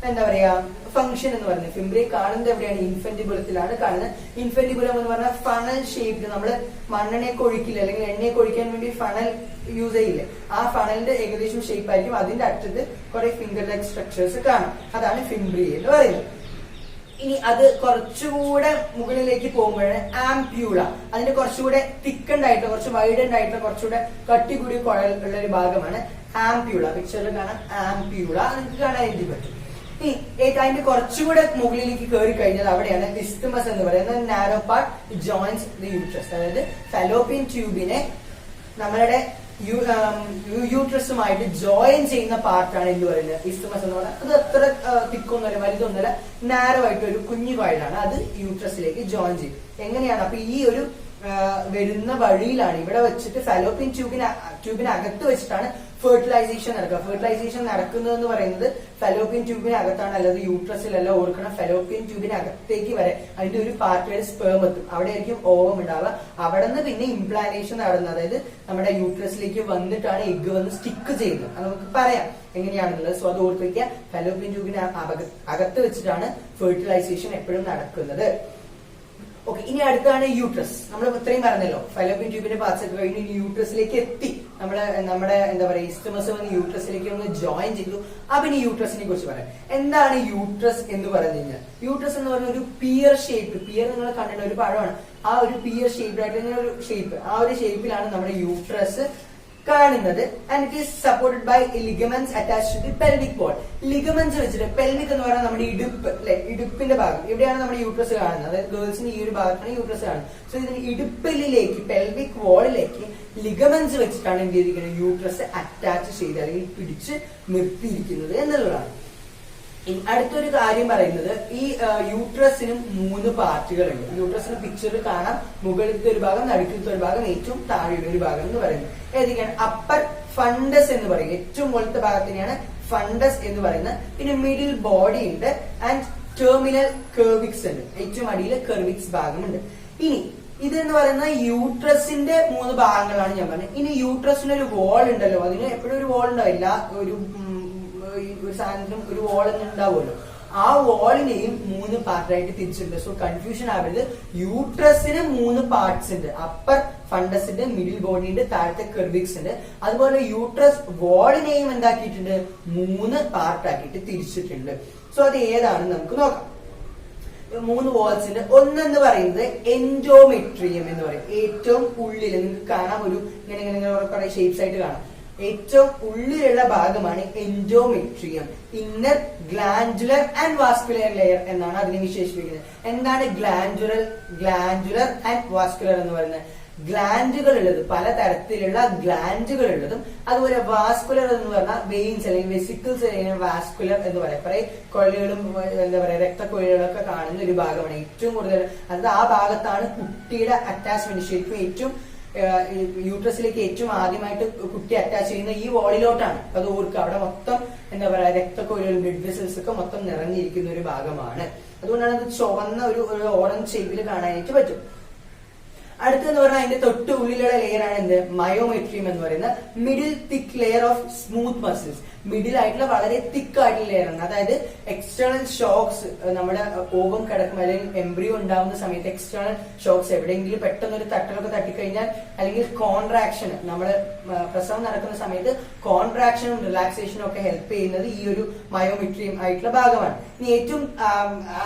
എന്താ പറയാ ഫംഗ്ഷൻ എന്ന് പറയുന്നത്. ഫിംബ്രി കാണുന്നത് എവിടെയാണ്? ഇൻഫന്റിബുലത്തിലാണ് കാണുന്നത്. ഇൻഫന്റിബുലം എന്ന് പറഞ്ഞാൽ ഫണൽ ഷേപ്ഡ്, നമ്മള് മണ്ണെണ്ണയൊക്കെ ഒഴിക്കില്ല അല്ലെങ്കിൽ എണ്ണയൊക്കെ ഒഴിക്കാൻ വേണ്ടി ഫണൽ യൂസ് ചെയ്യില്ലേ, ആ ഫണലിന്റെ ഏകദേശം ഷേപ്പ് ആയിരിക്കും. അതിന്റെ അറ്റത്ത് കുറെ ഫിംഗർ ലൈക്ക് സ്ട്രക്ചേഴ്സ് കാണും. അതാണ് ഫിംബ്രി എന്ന് പറയുന്നത്. ഇനി അത് കുറച്ചുകൂടെ മുകളിലേക്ക് പോകുമ്പോഴാണ് ആംപ്യൂള. അതിന്റെ കുറച്ചുകൂടെ തിക്കൻഡ് ആയിട്ടുള്ള, കുറച്ച് വൈഡൻഡ് ആയിട്ടുള്ള, കുറച്ചുകൂടെ കട്ടി കൂടി കുഴൽ ഉള്ള ഒരു ഭാഗമാണ് ആംപ്യൂള. പിക്ചറിൽ കാണാം ആംപ്യൂള, നിങ്ങൾക്ക് കാണാനായിട്ട് പറ്റും. ഇനി അതിന്റെ കുറച്ചുകൂടെ മുകളിലേക്ക് കയറി കഴിഞ്ഞാൽ അവിടെയാണ് ഇസ്തമസ് എന്ന് പറയുന്നത്. Narrow part joints the uterus. അതായത് ഫെലോപ്പിയൻ ട്യൂബിനെ നമ്മളുടെ യൂട്രസുമായിട്ട് ജോയിൻ ചെയ്യുന്ന പാർട്ടാണ് എന്ന് പറയുന്നത് ഇസ്തമസ് എന്ന് പറയുന്നത്. അത് അത്ര തിക്കൊന്നുമല്ല, വലുതൊന്നുമല്ല, നാരോ ആയിട്ട് ഒരു കുഞ്ഞു കോയിലാണ്. അത് യൂട്രസിലേക്ക് ജോയിൻ ചെയ്യും. എങ്ങനെയാണ്? അപ്പൊ ഈ ഒരു വരുന്ന വഴിയിലാണ് ഇവിടെ വെച്ചിട്ട് ഫെലോപ്പിയൻ ട്യൂബിനകത്ത് വെച്ചിട്ടാണ് ഫെർട്ടിലൈസേഷൻ നടക്കുക. ഫെർട്ടിലൈസേഷൻ നടക്കുന്നതെന്ന് പറയുന്നത് ഫെലോപ്പിയൻ ട്യൂബിനകത്താണ്, അല്ലാതെ യൂട്രസിലല്ല. ഓർക്കണം, ഫെലോപ്പിയൻ ട്യൂബിനകത്തേക്ക് വരെ അതിന്റെ ഒരു പാർട്ടിയുടെ സ്പേം എത്തും. അവിടെ ആയിരിക്കും ഓവം ഉണ്ടാവുക. അവിടെ നിന്ന് പിന്നെ ഇംപ്ലാന്റേഷൻ നടന്നത്, അതായത് നമ്മുടെ യൂട്രസിലേക്ക് വന്നിട്ടാണ് എഗ് വന്ന് സ്റ്റിക്ക് ചെയ്യുന്നത്. അത് നമുക്ക് പറയാം എങ്ങനെയാണെന്നുള്ളത്. സോ അത് ഓർത്ത് വയ്ക്കുക. ഫെലോപ്പിയൻ ട്യൂബിന് അകത്ത് വെച്ചിട്ടാണ് ഫെർട്ടിലൈസേഷൻ എപ്പോഴും നടക്കുന്നത്. ഓക്കെ, ഇനി അടുത്താണ് യൂട്രസ്. നമ്മൾ ഇത്രയും പറഞ്ഞല്ലോ, ഫെലോപ്പിയൻ ട്യൂബിന്റെ പാർട്സ് ഒക്കെ കഴിഞ്ഞ് യൂട്രസിലേക്ക് എത്തി. നമ്മുടെ എന്താ പറയാ ഇസ്തമസ് വന്ന് യൂട്രസിലേക്ക് ഒന്ന് ജോയിൻ ചെയ്തു. അപ്പൊ ഇനി യൂട്രസിനെ കുറിച്ച് പറയാം. എന്താണ് യൂട്രസ് എന്ന് പറഞ്ഞു കഴിഞ്ഞാൽ, യൂട്രസ് എന്ന് പറഞ്ഞ ഒരു പിയർ ഷേപ്പ്. പിയർ നിങ്ങൾ കണ്ടിട്ടുള്ള ഒരു പഴമാണ്. ആ ഒരു പിയർ ഷേപ്പ് ആയിട്ട് ഒരു ഷേപ്പ്, ആ ഒരു ഷേപ്പിലാണ് നമ്മുടെ യൂട്രസ് കാണുന്നത്. And it is supported by ligaments attached to the pelvic wall. Ligaments വെച്ചിട്ട്, പെൽവിക് എന്ന് പറയുന്നത് നമ്മുടെ ഇടുപ്പ് അല്ലെ, ഇടുപ്പിന്റെ ഭാഗം, ഇവിടെയാണ് നമ്മുടെ യൂട്രസ് കാണുന്നത്. അതായത് ഗേൾസിന് ഈ ഒരു ഭാഗത്താണ് യൂട്രസ് കാണുന്നത്. സോ ഇതിന് ഇടുപ്പിലേക്ക്, പെൽവിക് വാളിലേക്ക് ലിഗമെന്റ്സ് വെച്ചിട്ടാണ് എന്ത് ചെയ്തിരിക്കുന്നത്? യൂട്രസ് അറ്റാച്ച് ചെയ്ത് അല്ലെങ്കിൽ പിടിച്ച് നിർത്തിയിരിക്കുന്നത് എന്നുള്ളതാണ്. അടുത്തൊരു കാര്യം പറയുന്നത്, ഈ യൂട്രസിനും 3 പാർട്ടുകളുണ്ട്. യൂട്രസിന് പിക്ചറിൽ കാണാം, മുകളിലത്തെ ഒരു ഭാഗം, നടുക്കിലത്തെ ഒരു ഭാഗം, ഏറ്റവും താഴെയുള്ള ഒരു ഭാഗം എന്ന് പറയുന്നത്. ഏതൊക്കെയാണ്? അപ്പർ ഫണ്ടസ് എന്ന് പറയുന്നത്, ഏറ്റവും മുകളിലത്തെ ഭാഗത്തിനെയാണ് ഫണ്ടസ് എന്ന് പറയുന്നത്. പിന്നെ മിഡിൽ ബോഡി ഉണ്ട് ആൻഡ് ടെർമിനൽ കെർവിക്സ് ഉണ്ട്. ഏറ്റവും അടിയിൽ കെർവിക്സ് ഭാഗമുണ്ട്. ഇനി ഇതെന്ന് പറയുന്ന യൂട്രസിന്റെ 3 ഭാഗങ്ങളാണ് ഞാൻ പറഞ്ഞത്. ഇനി യൂട്രസിന് ഒരു വോൾ ഉണ്ടല്ലോ, അതിന് എപ്പോഴും ഒരു വോൾ ഉണ്ടാവില്ല, ഒരു സാധനത്തിനും ഒരു വോൾ തന്നെ ഉണ്ടാവുമല്ലോ. ആ വാളിനെയും 3 പാർട്ടായിട്ട് തിരിച്ചിട്ടുണ്ട്. സോ കൺഫ്യൂഷൻ ആവരുത്. യൂട്രസിന് 3 പാർട്സ് ഉണ്ട്. അപ്പർ ഫണ്ടസ് ഉണ്ട്, മിഡിൽ ബോഡി ഉണ്ട്, താഴത്തെ കെർവിക്സ് ഉണ്ട്. അതുപോലെ യൂട്രസ് വാളിനെയും എന്താക്കിയിട്ടുണ്ട്, 3 പാർട്ടാക്കിയിട്ട് തിരിച്ചിട്ടുണ്ട്. സോ അത് ഏതാണെന്ന് നമുക്ക് നോക്കാം. 3 വാൾസ് ഉണ്ട്. ഒന്നെന്ന് പറയുന്നത് എൻഡോമെട്രിയം എന്ന് പറയും. ഏറ്റവും ഉള്ളിൽ നിങ്ങൾക്ക് കാണാം, ഒരു ഇങ്ങനെ കുറെ ഷേപ്സ് ആയിട്ട് കാണാം. ഏറ്റവും ഉള്ളിലുള്ള ഭാഗമാണ് endometrium. Inner glandular and vascular layer എന്നാണ് അതിനെ വിശേഷിപ്പിക്കുന്നത്. എന്താണ് ഗ്ലാൻഡുലർ ആൻഡ് വാസ്കുലർ എന്ന് പറയുന്നത്? ഗ്ലാൻഡുകൾ ഉള്ളത്, പലതരത്തിലുള്ള ഗ്ലാൻഡുകൾ ഉള്ളതും, അതുപോലെ വാസ്കുലർ എന്ന് പറഞ്ഞാൽ വെയിൻസ് അല്ലെങ്കിൽ വെസിക്കിൾസ് അല്ലെങ്കിൽ വാസ്കുലർ എന്ന് പറയാം. കുറെ കൊഴലുകളും എന്താ പറയാ രക്തക്കൊഴലുകളൊക്കെ കാണുന്ന ഒരു ഭാഗമാണ് ഏറ്റവും കൂടുതൽ. അത് ആ ഭാഗത്താണ് കുട്ടിയുടെ അറ്റാച്ച്മെന്റ്. ശരിക്കും ഏറ്റവും യൂട്രസിലേക്ക് ഏറ്റവും ആദ്യമായിട്ട് കുട്ടി അറ്റാച്ച് ചെയ്യുന്ന ഈ വോളിലോട്ടാണ്. അത് ഓർക്കുക. അവിടെ മൊത്തം എന്താ പറയാ രക്തക്കൊഴലുകൾ, ബ്ലഡ് വെസൽസ് ഒക്കെ മൊത്തം നിറഞ്ഞിരിക്കുന്ന ഒരു ഭാഗമാണ്. അതുകൊണ്ടാണ് അത് ചുവന്ന ഒരു ഓറഞ്ച് ഷേപ്പിൽ കാണാനായിട്ട് പറ്റും. അടുത്തെന്ന് പറഞ്ഞാൽ അതിന്റെ തൊട്ട് ഉള്ളിലുള്ള ലെയർ ആണ് എന്ത്, മയോമെട്രിയം എന്ന് പറയുന്ന middle thick layer of smooth muscles. Middle ആയിട്ടുള്ള വളരെ തിക്ക് ആയിട്ടുള്ള ലെയർ ആണ്. അതായത് എക്സ്റ്റേണൽ ഷോക്സ്, നമ്മുടെ ഓവം കിടക്കും അല്ലെങ്കിൽ എംബ്രിയോ ഉണ്ടാവുന്ന സമയത്ത് എക്സ്റ്റേണൽ ഷോക്സ്, എവിടെയെങ്കിലും പെട്ടെന്ന് ഒരു തട്ടലൊക്കെ തട്ടിക്കഴിഞ്ഞാൽ, അല്ലെങ്കിൽ കോൺട്രാക്ഷൻ, നമ്മുടെ പ്രസവം നടക്കുന്ന സമയത്ത് കോൺട്രാക്ഷനും റിലാക്സേഷനും ഒക്കെ ഹെൽപ്പ് ചെയ്യുന്നത് ഈ ഒരു മയോമെട്രിയം ആയിട്ടുള്ള ഭാഗമാണ്. ഇനി ഏറ്റവും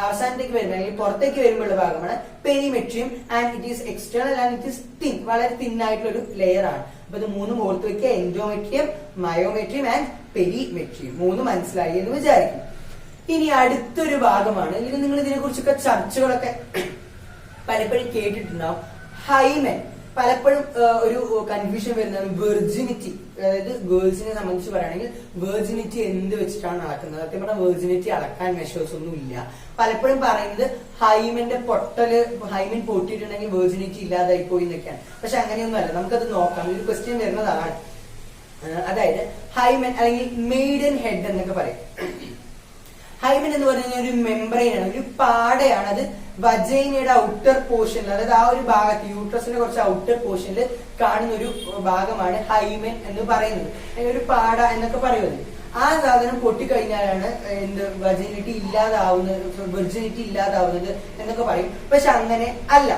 അവസാനത്തേക്ക് വരുന്ന അല്ലെങ്കിൽ പുറത്തേക്ക് വരുമ്പോഴുള്ള ഭാഗമാണ് perimetrium. And it is external and it is thin, വളരെ തിൻ ആയിട്ടുള്ള ഒരു ലെയർ ആണ്. അപ്പൊ ഇത് 3 ഓർത്ത് വെക്കുക. Endometrium, myometrium and perimetrium. 3 മനസ്സിലായി എന്ന് വിചാരിക്കും. ഇനി അടുത്തൊരു ഭാഗമാണ്, അല്ലെങ്കിൽ നിങ്ങൾ ഇതിനെ കുറിച്ചൊക്കെ ചർച്ചകളൊക്കെ പലപ്പോഴും കേട്ടിട്ടുണ്ടാവും, ഹൈമൻ. പലപ്പോഴും ഒരു കൺഫ്യൂഷൻ വരുന്നതാണ് വെർജിനിറ്റി. അതായത് ഗേൾസിനെ സംബന്ധിച്ച് പറയുകയാണെങ്കിൽ വെർജിനിറ്റി എന്ത് വെച്ചിട്ടാണ് അളക്കുന്നത്? സത്യം പറഞ്ഞാൽ വെർജിനിറ്റി അളക്കാൻ മെഷേഴ്സ് ഒന്നും ഇല്ല. പലപ്പോഴും പറയുന്നത് ഹൈമന്റെ ഹൈമൻ പൊട്ടിയിട്ടുണ്ടെങ്കിൽ വെർജിനിറ്റി ഇല്ലാതായി പോയി എന്നൊക്കെയാണ്. പക്ഷെ അങ്ങനെയൊന്നും അല്ല. നമുക്കത് നോക്കാം. ഒരു ക്വസ്റ്റ്യൻ വരുന്നതാണ്. അതായത് ഹൈമൻ അല്ലെങ്കിൽ മെയ്ഡൻ ഹെഡ് എന്നൊക്കെ പറയും. ഹൈമൻ എന്ന് പറഞ്ഞാൽ ഒരു മെംബ്രെയിൻ ആണ്, ഒരു പാടയാണ്. അത് വജൈനയുടെ ഔട്ടർ പോർഷനിൽ, അതായത് ആ ഒരു ഭാഗത്ത് യൂട്രസിന്റെ കുറച്ച് ഔട്ടർ പോർഷനിൽ കാണുന്ന ഒരു ഭാഗമാണ് ഹൈമൻ എന്ന് പറയുന്നത്. ഒരു പാട എന്നൊക്കെ പറയുന്നത്. ആ സാധനം പൊട്ടിക്കഴിഞ്ഞാലാണ് എന്ത് വജൈനിറ്റി ഇല്ലാതാവുന്നത് എന്നൊക്കെ പറയും. പക്ഷെ അങ്ങനെ അല്ല.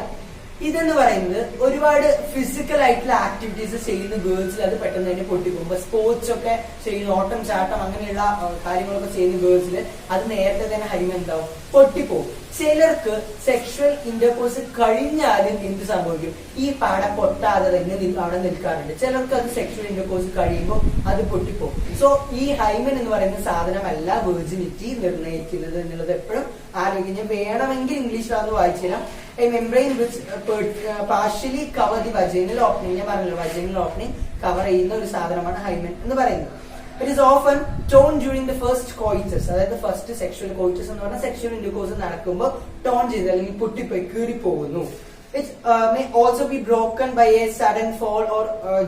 ഇതെന്ന് പറയുന്നത് ഒരുപാട് ഫിസിക്കൽ ആയിട്ടുള്ള ആക്ടിവിറ്റീസ് ചെയ്യുന്ന ഗേൾസിൽ അത് പെട്ടെന്ന് തന്നെ പൊട്ടിപ്പോകും. സ്പോർട്സ് ഒക്കെ ചെയ്യുന്ന, ഓട്ടം ചാട്ടം അങ്ങനെയുള്ള കാര്യങ്ങളൊക്കെ ചെയ്യുന്ന ഗേൾസിൽ അത് നേരത്തെ തന്നെ ഹൈമൻ എന്താവും, പൊട്ടിപ്പോകും. ചിലർക്ക് സെക്ഷുവൽ ഇന്റർകോഴ്സ് കഴിഞ്ഞാലും എന്ത് സംഭവിക്കും, ഈ പാട പൊട്ടാതെ തന്നെ അവിടെ നിൽക്കാറുണ്ട്. ചിലർക്ക് അത് സെക്ഷുവൽ ഇന്റർകോഴ്സ് കഴിയുമ്പോൾ അത് പൊട്ടിപ്പോകും. സോ ഈ ഹൈമൻ എന്ന് പറയുന്ന സാധനമല്ല വെർജിനിറ്റി നിർണ്ണയിക്കുന്നത് എന്നുള്ളത് എപ്പോഴും ആലോചിക്കുക. വേണമെങ്കിൽ ഇംഗ്ലീഷിൽ അത് വായിച്ചുതരാം. A membrane which partially cover the vaginal opening. ഞാൻ പറഞ്ഞല്ലോ, vaginal opening കവർ ചെയ്യുന്ന ഒരു സാധനമാണ് ഹൈമൻ എന്ന് പറയുന്നത്. It is often torn during the first coitus. അതായത് ഫസ്റ്റ് സെക്ഷുവൽ കോയിറ്റസ് എന്ന് പറഞ്ഞാൽ സെക്ഷുവൽ ഇന്റർകോഴ്സ് നടക്കുമ്പോൾ ടോൺ ചെയ്ത് അല്ലെങ്കിൽ പൊട്ടിപ്പോയി കീറിപ്പോകുന്നു. It may also be broken by a sudden fall or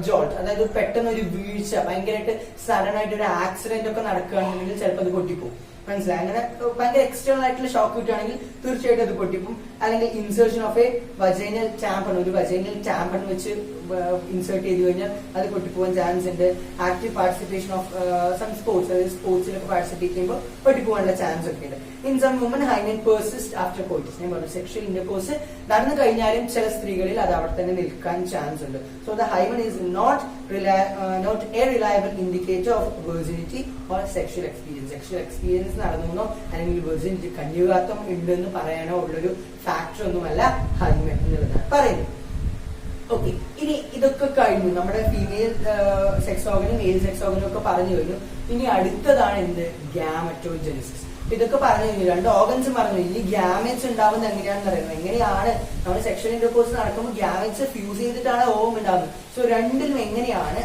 jolt. അതായത് പെട്ടെന്ന് ഒരു വീഴ്ച, ഭയങ്കരമായിട്ട് സഡൻ ആയിട്ട് ഒരു ആക്സിഡന്റ് ഒക്കെ നടക്കുകയാണെന്നുണ്ടെങ്കിൽ ചിലപ്പോൾ അത് പൊട്ടിപ്പോകും. മനസ്സിലായി? അങ്ങനെ ഭയങ്കര എക്സ്റ്റേണൽ ആയിട്ടുള്ള ഷോക്ക് കിട്ടുകയാണെങ്കിൽ തീർച്ചയായിട്ടും അത് പൊട്ടിപ്പും. അല്ലെങ്കിൽ insertion of a vaginal tampon, ഒരു വജൈനൽ ടാമ്പൺ വെച്ച് ഇൻസേർട്ട് ചെയ്ത് കഴിഞ്ഞാൽ അത് പൊട്ടിപ്പോകാൻ ചാൻസ് ഉണ്ട്. Active participation of some sports, അതായത് സ്പോർട്സിലൊക്കെ പാർട്ടിസിപ്പേറ്റ് ചെയ്യുമ്പോൾ പൊട്ടിപ്പോകാനുള്ള ചാൻസ് ഒക്കെ ഉണ്ട്. In some women hymen persist after coitus. ഞാൻ പറഞ്ഞു, സെക്ഷൽ ഇന്റർകോഴ്സ് നടന്നു കഴിഞ്ഞാലും ചില സ്ത്രീകളിൽ അത് അവിടെ തന്നെ നിൽക്കാൻ ചാൻസ് ഉണ്ട്. So the hymen is not a reliable indicator of virginity or sexual experience. Sexual experience നടന്നോ അല്ലെങ്കിൽ വെർജിനിറ്റി കന്യാകാത്വം ഉണ്ടെന്ന് പറയാനോ ഉള്ളൊരു ഫാക്ടർ ഒന്നുമല്ല ഹൈമൻ എന്നുള്ളതാണ് പറയുന്നത്. ഓക്കെ, ഇനി ഇതൊക്കെ കഴിഞ്ഞു. നമ്മുടെ ഫീമെയിൽ സെക്സ് ഓർഗനും മെയിൽ സെക്സ് ഓർഗനും ഒക്കെ പറഞ്ഞു കഴിഞ്ഞു. ഇനി അടുത്തതാണ് എന്ത്, ഗ്യാമറ്റോജെനിസിസ്. ഇതൊക്കെ പറഞ്ഞു കഴിഞ്ഞു, 2 ഓർഗൻസും പറഞ്ഞു. ഇനി ഗ്യാമേറ്റ്സ് ഉണ്ടാവുന്നത് എങ്ങനെയാണെന്ന് പറയുന്നത്. എങ്ങനെയാണ് നമ്മൾ സെക്ഷൽ ഇന്റർകോഴ്സ് നടക്കുമ്പോൾ ഗ്യാമേറ്റ്സ് ഫ്യൂസ് ചെയ്തിട്ടാണ് ഓവം ഉണ്ടാകുന്നത്. സോ രണ്ടിലും എങ്ങനെയാണ്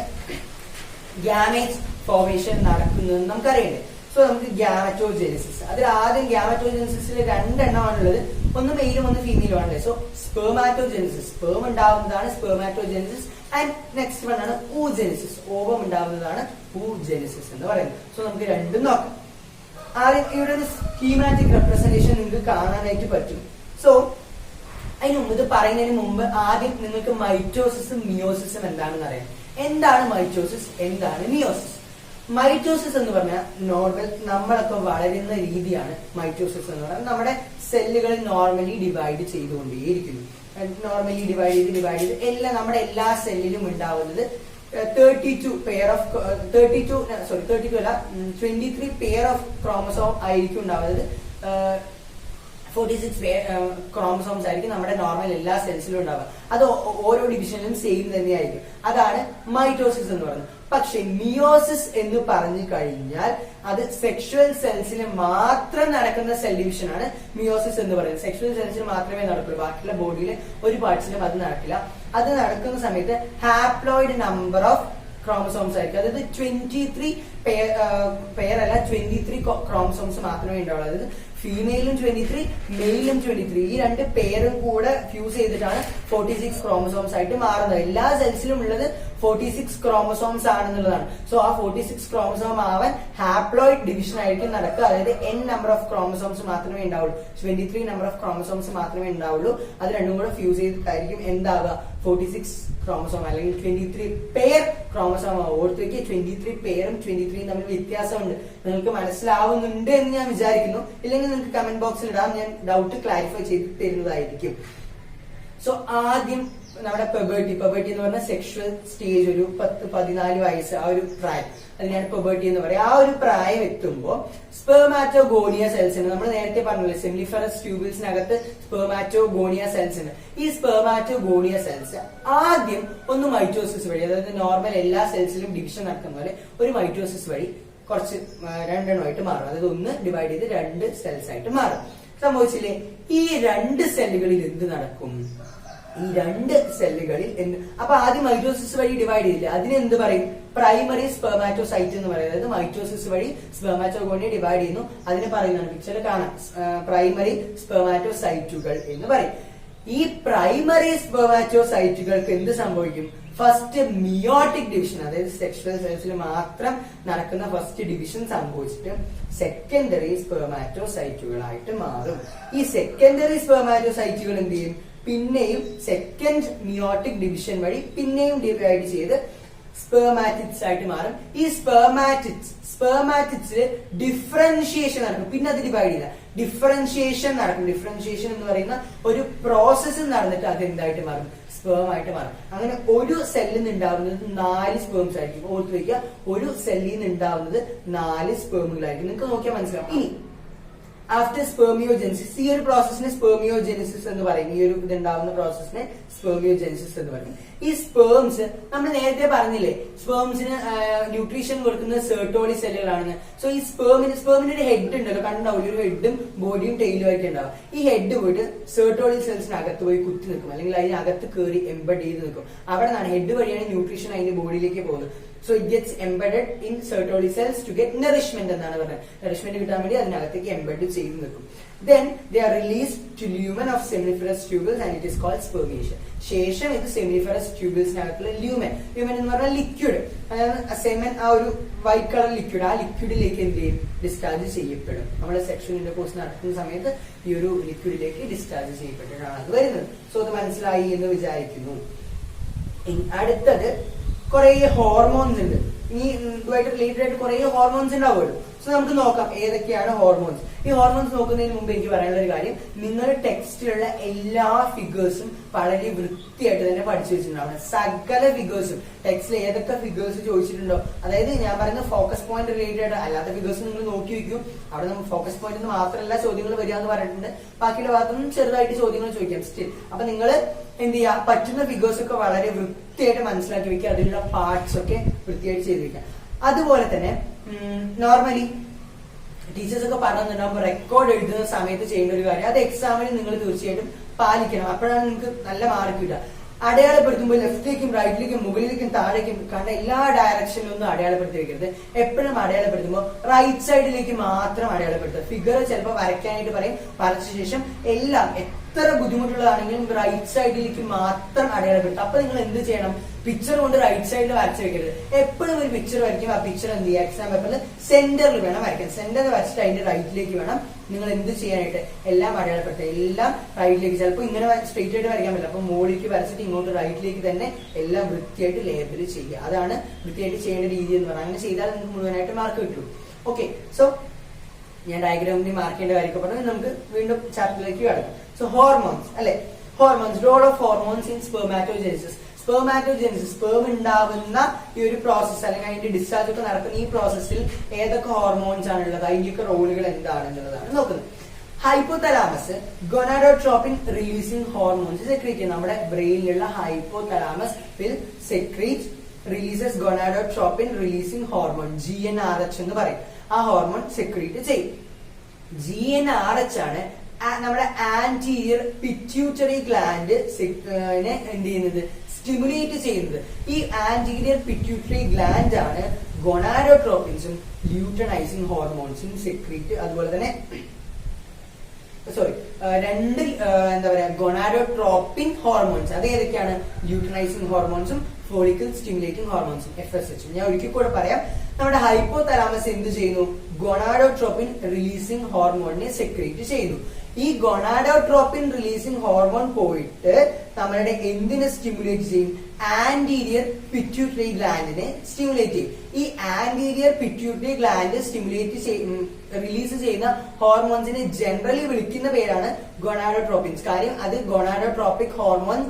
ഗ്യാമേറ്റ്സ് ഫോർമേഷൻ നടക്കുന്നത് നമുക്കറിയണ്ടേ. സോ നമുക്ക് ഗ്യാമറ്റോജെനിസിസ്, അതിൽ ആദ്യം ഗ്യാമറ്റോജെനിസിസിൽ 2 എണ്ണമാണുള്ളത്. ഒന്ന് മെയിലും ഒന്ന് ഫീമെയിലും ആണല്ലേ. സോ സ്പെർമാറ്റോജെനിസിസ്, സ്പെർം ഉണ്ടാവുന്നതാണ് സ്പെർമാറ്റോജെനിസിസ്. ആൻഡ് നെക്സ്റ്റ് വൺ ആണ് oogenesis, ഓവം ഉണ്ടാവുന്നതാണ് oogenesis എന്ന് പറയുന്നത്. സോ നമുക്ക് രണ്ടും നോക്കാം. ആദ്യം ഇവിടെ ഒരു സ്കീമാറ്റിക് റെപ്രസെന്റേഷൻ നിങ്ങൾക്ക് കാണാനായിട്ട് പറ്റും. സോ അതിന് മുമ്പ്, ഇത് പറയുന്നതിന് മുമ്പ് ആദ്യം നിങ്ങൾക്ക് മൈറ്റോസിസും മിയോസിസും എന്താണെന്ന് അറിയാം. എന്താണ് മൈറ്റോസിസ്, എന്താണ് മിയോസിസ്? മൈറ്റോസിസ് എന്ന് പറഞ്ഞാൽ നോർമൽ നമ്മളൊക്കെ വളരുന്ന രീതിയാണ് മൈറ്റോസിസ് എന്ന് പറഞ്ഞാൽ. നമ്മുടെ സെല്ലുകൾ നോർമലി ഡിവൈഡ് ചെയ്തുകൊണ്ടേയിരിക്കുന്നു. നോർമലി ഡിവൈഡ് ചെയ്ത് എല്ലാം നമ്മുടെ എല്ലാ സെല്ലിലും ഉണ്ടാവുന്നത് 32 അല്ല 23 പെയർ ഓഫ് ക്രോമസോം ആയിരിക്കും ഉണ്ടാവുന്നത്. 46 ക്രോമസോംസ് ആയിരിക്കും നമ്മുടെ നോർമൽ എല്ലാ സെൽസിലും ഉണ്ടാവുക. അത് ഓരോ ഡിവിഷനിലും സെയിം തന്നെയായിരിക്കും. അതാണ് മൈറ്റോസിസ് എന്ന് പറയുന്നത്. പക്ഷെ മിയോസിസ് എന്ന് പറഞ്ഞു കഴിഞ്ഞാൽ അത് സെക്ഷുവൽ സെൽസിൽ മാത്രം നടക്കുന്ന സെൽ ഡിവിഷൻ ആണ് മിയോസിസ് എന്ന് പറയുന്നത്. സെക്ഷുവൽ സെൽസിൽ മാത്രമേ നടക്കുള്ളൂ, ബാക്കിയുള്ള ബോഡിയിലെ ഒരു പാർട്സിലും അത് നടക്കില്ല. അത് നടക്കുന്ന സമയത്ത് ഹാപ്ലോയിഡ് നമ്പർ ഓഫ് ക്രോമസോംസ് ആയിരിക്കും. അതായത് 23 പെയർ അല്ല 23 ക്രോമസോംസ് മാത്രമേ ഉണ്ടാവുള്ളൂ. അതായത് ഫീമെയിലും 23 മെയിലും 23 ഈ രണ്ട് പേരും കൂടെ ഫ്യൂസ് ചെയ്തിട്ടാണ് 46 ക്രോമസോംസ് ആയിട്ട് മാറുന്നത്. എല്ലാ സെൽസിലും ഉള്ളത് 46 ക്രോമസോംസ് ആണെന്നുള്ളതാണ്. സോ ആ 46 ക്രോമസോം ആവാൻ ഹാപ്ലോയിഡ് ഡിവിഷൻ ആയിരിക്കും നടക്കുക. അതായത് n നമ്പർ ഓഫ് ക്രോമസോംസ് മാത്രമേ ഉണ്ടാവുള്ളൂ, 23 നമ്പർ ഓഫ് ക്രോമസോംസ് മാത്രമേ ഉണ്ടാവുള്ളൂ. അത് രണ്ടും കൂടെ ഫ്യൂസ് ചെയ്തിട്ടായിരിക്കും എന്താവുക 46 ക്രോമസോം അല്ലെങ്കിൽ 23 പെയർ ക്രോമസോം ആവും. ഓർത്തേക്ക് 23 പെയറും 23 തമ്മിൽ വ്യത്യാസമുണ്ട്. നിങ്ങൾക്ക് മനസ്സിലാവുന്നുണ്ട് എന്ന് ഞാൻ വിചാരിക്കുന്നു. ഇല്ലെങ്കിൽ നിങ്ങൾക്ക് കമന്റ് ബോക്സിൽ ഇടാം, ഞാൻ ഡൗട്ട് ക്ലാരിഫൈ ചെയ്ത് തരുന്നതായിരിക്കും. സോ ആദ്യം നമ്മുടെ പെബേർട്ടി എന്ന് പറഞ്ഞ സെക്ഷുവൽ സ്റ്റേജ്, ഒരു 10-14 വയസ്സ്, ആ ഒരു പ്രായം, അതിനാണ് പെബേർട്ടി എന്ന് പറയുക. ആ ഒരു പ്രായം എത്തുമ്പോൾ സ്പെർമാറ്റോഗോണിയ സെൽസ് ഉണ്ട്. നമ്മൾ നേരത്തെ പറഞ്ഞില്ലേ സെമിനിഫറസ് ട്യൂബിൾസിനകത്ത് സ്പെർമാറ്റോഗോണിയ സെൽസ് ഉണ്ട്. ഈ സ്പെർമാറ്റോഗോണിയ സെൽസ് ആദ്യം ഒന്ന് മൈറ്റോസിസ് വഴി, അതായത് നോർമൽ എല്ലാ സെൽസിലും ഡിവിഷൻ നടക്കുന്ന പോലെ ഒരു മൈറ്റോസിസ് വഴി കുറച്ച് രണ്ടെണ്ണമായിട്ട് മാറും. അതായത് ഒന്ന് ഡിവൈഡ് ചെയ്ത് 2 സെൽസ് ആയിട്ട് മാറും. സംഭവിച്ചില്ലേ? ഈ 2 സെല്ലുകളിൽ എന്ത് നടക്കും? ഈ 2 സെല്ലുകളിൽ അപ്പൊ ആദ്യം മൈറ്റോസിസ് വഴി ഡിവൈഡ് ചെയ്തില്ല, അതിനെന്ത് പറയും? പ്രൈമറി സ്പെർമാറ്റോസൈറ്റ് എന്ന് പറയും. അതായത് മൈറ്റോസിസ് വഴി സ്പെർമാറ്റോഗോണിയ ഡിവൈഡ് ചെയ്യുന്നു, അതിനെ പറയുന്നതാണ് പിക്ചറിൽ കാണാം, പ്രൈമറി സ്പെർമാറ്റോസൈറ്റുകൾ എന്ന് പറയും. ഈ പ്രൈമറി സ്പെർമാറ്റോസൈറ്റുകൾക്ക് എന്ത് സംഭവിക്കും? ഫസ്റ്റ് മിയോട്ടിക് ഡിവിഷൻ, അതായത് സെക്ഷുവൽ സെൽസിൽ മാത്രം നടക്കുന്ന ഫസ്റ്റ് ഡിവിഷൻ സംഭവിച്ചിട്ട് സെക്കൻഡറി സ്പെർമാറ്റോസൈറ്റുകളായിട്ട് മാറും. ഈ സെക്കൻഡറി സ്പെർമാറ്റോസൈറ്റുകൾ എന്ത് ചെയ്യും? പിന്നെയും സെക്കൻഡ് മിയോട്ടിക് ഡിവിഷൻ വഴി പിന്നെയും ഡിവൈഡ് ചെയ്ത് സ്പെർമാറ്റിഡ്സ് ആയിട്ട് മാറും. ഈ സ്പെർമാറ്റിഡ്സിൽ ഡിഫറൻഷിയേഷൻ നടക്കും. പിന്നെ അത് ഡിവൈഡ് ചെയ്യില്ല, ഡിഫറൻഷിയേഷൻ നടക്കും. ഡിഫറൻഷിയേഷൻ എന്ന് പറയുന്ന ഒരു പ്രോസസ്സ് നടന്നിട്ട് അത് എന്തായിട്ട് മാറും? സ്പേം ആയിട്ട് മാറും. അങ്ങനെ ഒരു സെല്ലിൽ നിന്ന് ഉണ്ടാവുന്നത് 4 സ്പേംസ് ആയിരിക്കും. ഓർത്ത് വയ്ക്കുക, ഒരു സെല്ലിൽ നിന്ന് ഉണ്ടാവുന്നത് 4 സ്പേമുകളായിരിക്കും. നിങ്ങൾക്ക് നോക്കിയാൽ മനസ്സിലാവും. ഇനി ആഫ്റ്റർ സ്പെർമിയോജെനിസിസ്, ഈ ഒരു പ്രോസസ്സിനെ സ്പെർമിയോജെനിസിസ് എന്ന് പറയും. ഈ ഒരു ഇതുണ്ടാവുന്ന പ്രോസസ്സിനെ സ്പെർമിയോജെനിസിസ് എന്ന് പറയും. ഈ സ്പേംസ് നമ്മൾ നേരത്തെ പറഞ്ഞില്ലേ, സ്പേംസിന് ന്യൂട്രീഷൻ കൊടുക്കുന്നത് സെർട്ടോളി സെല്ലുകളാണെന്ന്. സോ ഈ സ്പേമിന് ഒരു ഹെഡ് ഉണ്ടല്ലോ, കണ്ടാവില്ല, ഒരു ഹെഡും ബോഡിയും ടെയിലും ആയിട്ട് ഉണ്ടാവും. ഈ ഹെഡ് പോയിട്ട് സെർട്ടോളി സെൽസിനകത്ത് പോയി കുത്തി നിൽക്കും, അല്ലെങ്കിൽ അതിനകത്ത് കയറി എംബഡ് ചെയ്ത് നിൽക്കും. അവിടെ നിന്നാണ് ഹെഡ് വഴിയാണ് ന്യൂട്രീഷൻ അതിന്റെ ബോഡിയിലേക്ക് പോകുന്നത്. So it gets embedded in Sertoli cells to get nourishment എന്നാണ് പറയുന്നത്. നോറിഷ്മെന്റ് കിട്ടാൻ വേണ്ടി അതിനകത്തേക്ക് എംബെഡ് ചെയ്ത് നിൽക്കും. Then they are released to lumen of seminiferous tubules and it is called spermation. ശേഷം ഇത് സെമിനിഫറസ് ട്യൂബിൾസിനകത്തുള്ള ല്യൂമൻ എന്ന് പറഞ്ഞാൽ ലിക്വിഡ്, അതായത് സെമൻ, ആ ഒരു വൈറ്റ് കളർ ലിക്വിഡ്, ആ ലിക്വിഡിലേക്ക് എന്ത് ചെയ്യും? ഡിസ്ചാർജ് ചെയ്യപ്പെടും. നമ്മുടെ സെക്ഷൽ ഇന്റർകോഴ്സ് നടക്കുന്ന സമയത്ത് ഈ ഒരു ലിക്വിഡിലേക്ക് ഡിസ്ചാർജ് ചെയ്യപ്പെട്ടിട്ടാണ് അത് വരുന്നത്. സോ അത് മനസ്സിലായി എന്ന് വിചാരിക്കുന്നു. അടുത്തത് കുറെ ഹോർമോൺസ് ഉണ്ട്. ഈ ഇതുമായിട്ട് റിലേറ്റഡ് ആയിട്ട് കുറെ ഹോർമോൺസ് ഉണ്ടാവുമല്ലോ. സോ നമുക്ക് നോക്കാം ഏതൊക്കെയാണ് ഹോർമോൺസ്. ഈ ഹോർമോൺസ് നോക്കുന്നതിന് മുമ്പ് എനിക്ക് പറയാനുള്ള ഒരു കാര്യം, നിങ്ങൾ ടെക്സ്റ്റിലുള്ള എല്ലാ ഫിഗേഴ്സും വളരെ വൃത്തിയായിട്ട് തന്നെ പഠിച്ചു വെച്ചിട്ടുണ്ടാവണം. സകല ഫിഗേഴ്സും ടെക്സ്റ്റിൽ ഏതൊക്കെ ഫിഗേഴ്സ് ചോദിച്ചിട്ടുണ്ടോ, അതായത് ഞാൻ പറയുന്ന ഫോക്കസ് പോയിന്റ് റിലേറ്റഡ് ആയിട്ട് അല്ലാത്ത ഫിഗേഴ്സ് നിങ്ങൾ നോക്കി വെക്കും. അവിടെ നമ്മൾ ഫോക്കസ് പോയിന്റ് മാത്രമല്ല ചോദ്യങ്ങൾ വരിക എന്ന് പറഞ്ഞിട്ടുണ്ട്. ബാക്കിയുള്ള ഭാഗത്തുനിന്നും ചെറുതായിട്ട് ചോദ്യങ്ങൾ ചോദിക്കാം സ്റ്റിൽ. അപ്പൊ നിങ്ങൾ എന്ത് ചെയ്യുക, പറ്റുന്ന ഫിഗേഴ്സ് ഒക്കെ വളരെ വൃത്തിയായിട്ട് മനസ്സിലാക്കി വെക്കുക, അതിലുള്ള പാർട്സ് ഒക്കെ വൃത്തിയായിട്ട് ചെയ്ത് വെക്കുക. അതുപോലെ തന്നെ നോർമലി ടീച്ചേഴ്സ് ഒക്കെ പറഞ്ഞിട്ടുണ്ടാകുമ്പോൾ റെക്കോർഡ് എഴുതുന്ന സമയത്ത് ചെയ്യേണ്ട ഒരു കാര്യം, അത് എക്സാമിന് നിങ്ങൾ തീർച്ചയായിട്ടും പാലിക്കണം. അപ്പോഴാണ് നിങ്ങൾക്ക് നല്ല മാർക്ക് കിട്ടുക. അടയാളപ്പെടുത്തുമ്പോൾ ലെഫ്റ്റിലേക്കും റൈറ്റിലേക്കും മുകളിലേക്കും താഴേക്കും കണ്ട എല്ലാ ഡയറക്ഷനിലും ഒന്നും അടയാളപ്പെടുത്തി വെക്കരുത്. എപ്പോഴും അടയാളപ്പെടുത്തുമ്പോൾ റൈറ്റ് സൈഡിലേക്ക് മാത്രം അടയാളപ്പെടുത്തുക. ഫിഗർ ചിലപ്പോൾ വരയ്ക്കാനായിട്ട് പറയും, വരച്ച ശേഷം എല്ലാം എത്ര ബുദ്ധിമുട്ടുള്ളതാണെങ്കിലും റൈറ്റ് സൈഡിലേക്ക് മാത്രം അടയാളപ്പെടുത്തുക. അപ്പൊ നിങ്ങൾ എന്ത് ചെയ്യണം? പിക്ചർ കൊണ്ട് റൈറ്റ് സൈഡിൽ വരച്ച് വെക്കരുത്. എപ്പോഴും ഒരു പിക്ചർ വരയ്ക്കും, ആ പിക്ചർ എന്ത് ചെയ്യുക? എക്സാം പേപ്പറിൽ സെന്ററിൽ വേണം വരയ്ക്കാൻ. സെന്ററിൽ വരച്ചിട്ട് അതിന്റെ റൈറ്റിലേക്ക് വേണം നിങ്ങൾ എന്ത് ചെയ്യാനായിട്ട് എല്ലാം അടയാളപ്പെടുത്തുക, എല്ലാം റൈറ്റിലേക്ക്. ചിലപ്പോൾ ഇങ്ങനെ സ്ട്രെയിറ്റ് ആയിട്ട് വരയ്ക്കാൻ പറ്റില്ല, അപ്പൊ മുകളിലേക്ക് വരച്ചിട്ട് ഇങ്ങോട്ട് റൈറ്റിലേക്ക് തന്നെ എല്ലാം വൃത്തിയായിട്ട് ലേബിൾ ചെയ്യുക. അതാണ് വൃത്തിയായിട്ട് ചെയ്യേണ്ട രീതി എന്ന് പറയുന്നത്. അങ്ങനെ ചെയ്താൽ നിങ്ങൾക്ക് മുഴുവനായിട്ട് മാർക്ക് കിട്ടും. ഓക്കെ, സോ ഞാൻ ഡയഗ്രാമിൽ മാർക്ക് ചെയ്യേണ്ട കാര്യമൊക്കെ പറഞ്ഞു. നമുക്ക് വീണ്ടും ചാപ്റ്ററിലേക്ക് കടക്കാം. സോ ഹോർമോൺസ് അല്ലെ, hormones, role of hormones in spermatogenesis. Spermatogenesis, sperm ഉണ്ടാവുന്ന ഈ ഒരു പ്രോസസ് അല്ലെങ്കിൽ അതിന്റെ ഡിസ്ചാർജ് ഒക്കെ നടക്കുന്ന ഈ പ്രോസസ്സിൽ ഏതൊക്കെ ഹോർമോൺസ് ആണുള്ളത്, അതിന്റെയൊക്കെ റോളുകൾ എന്താണെന്നുള്ളതാണ് നോക്കുന്നത്. Hypothalamus gonadotropin releasing hormones secrete ചെയ്യും. നമ്മുടെ ബ്രെയിനിലുള്ള hypothalamus will secrete releases gonadotropin releasing hormone, GnRH എന്ന് പറയും. ആ ഹോർമോൺ സെക്രീറ്റ് ചെയ്യും. GnRH ആണ് നമ്മുടെ ആന്റീരിയർ പിറ്റ്യൂട്ടറി ഗ്ലാൻഡ് എന്ത് ചെയ്യുന്നത്, സ്റ്റിമുലേറ്റ് ചെയ്യുന്നത്. ഈ ആന്റീരിയർ പിറ്റ്യൂട്ടറി ഗ്ലാൻഡ് ആണ് ഗൊനാഡോട്രോപ്പിൻസും ല്യൂട്ടനൈസിംഗ് ഹോർമോൺസും സെക്രീറ്റ്, അതുപോലെ തന്നെ രണ്ട് എന്താ പറയാ ഗൊനാഡോട്രോപ്പിൻ ഹോർമോൺസ്. അത് ഏതൊക്കെയാണ്? ല്യൂട്ടനൈസിംഗ് ഹോർമോൺസും ഫോളിക്കിൾ സ്റ്റിമുലേറ്റിംഗ് ഹോർമോൺസും, FSH. ഞാൻ ഒരിക്കൽ കൂടെ പറയാം. നമ്മുടെ ഹൈപ്പോതലാമസ് എന്ത് ചെയ്യുന്നു? ഗൊനാഡോട്രോപ്പിൻ റിലീസിംഗ് ഹോർമോണിനെ സെക്രീറ്റ് ചെയ്യുന്നു. ഈ ഗൊനാഡോട്രോപ്പിൻ റിലീസിംഗ് ഹോർമോൺ പോയിട്ട് നമ്മളുടെ എന്തിനെ സ്റ്റിമുലേറ്റ് ചെയ്യും? ആന്റീരിയർ പിറ്റ്യൂട്ടറി ഗ്ലാൻഡിനെ സ്റ്റിമുലേറ്റ് ചെയ്യും. ഈ ആന്റീരിയർ പിറ്റ്യൂട്ടറി ഗ്ലാൻഡ് റിലീസ് ചെയ്യുന്ന ഹോർമോൺസിനെ ജനറലി വിളിക്കുന്ന പേരാണ് ഗൊനാഡോട്രോപ്പിൻസ്. കാര്യം അത് ഗൊനാഡോട്രോപ്പിക് ഹോർമോൺ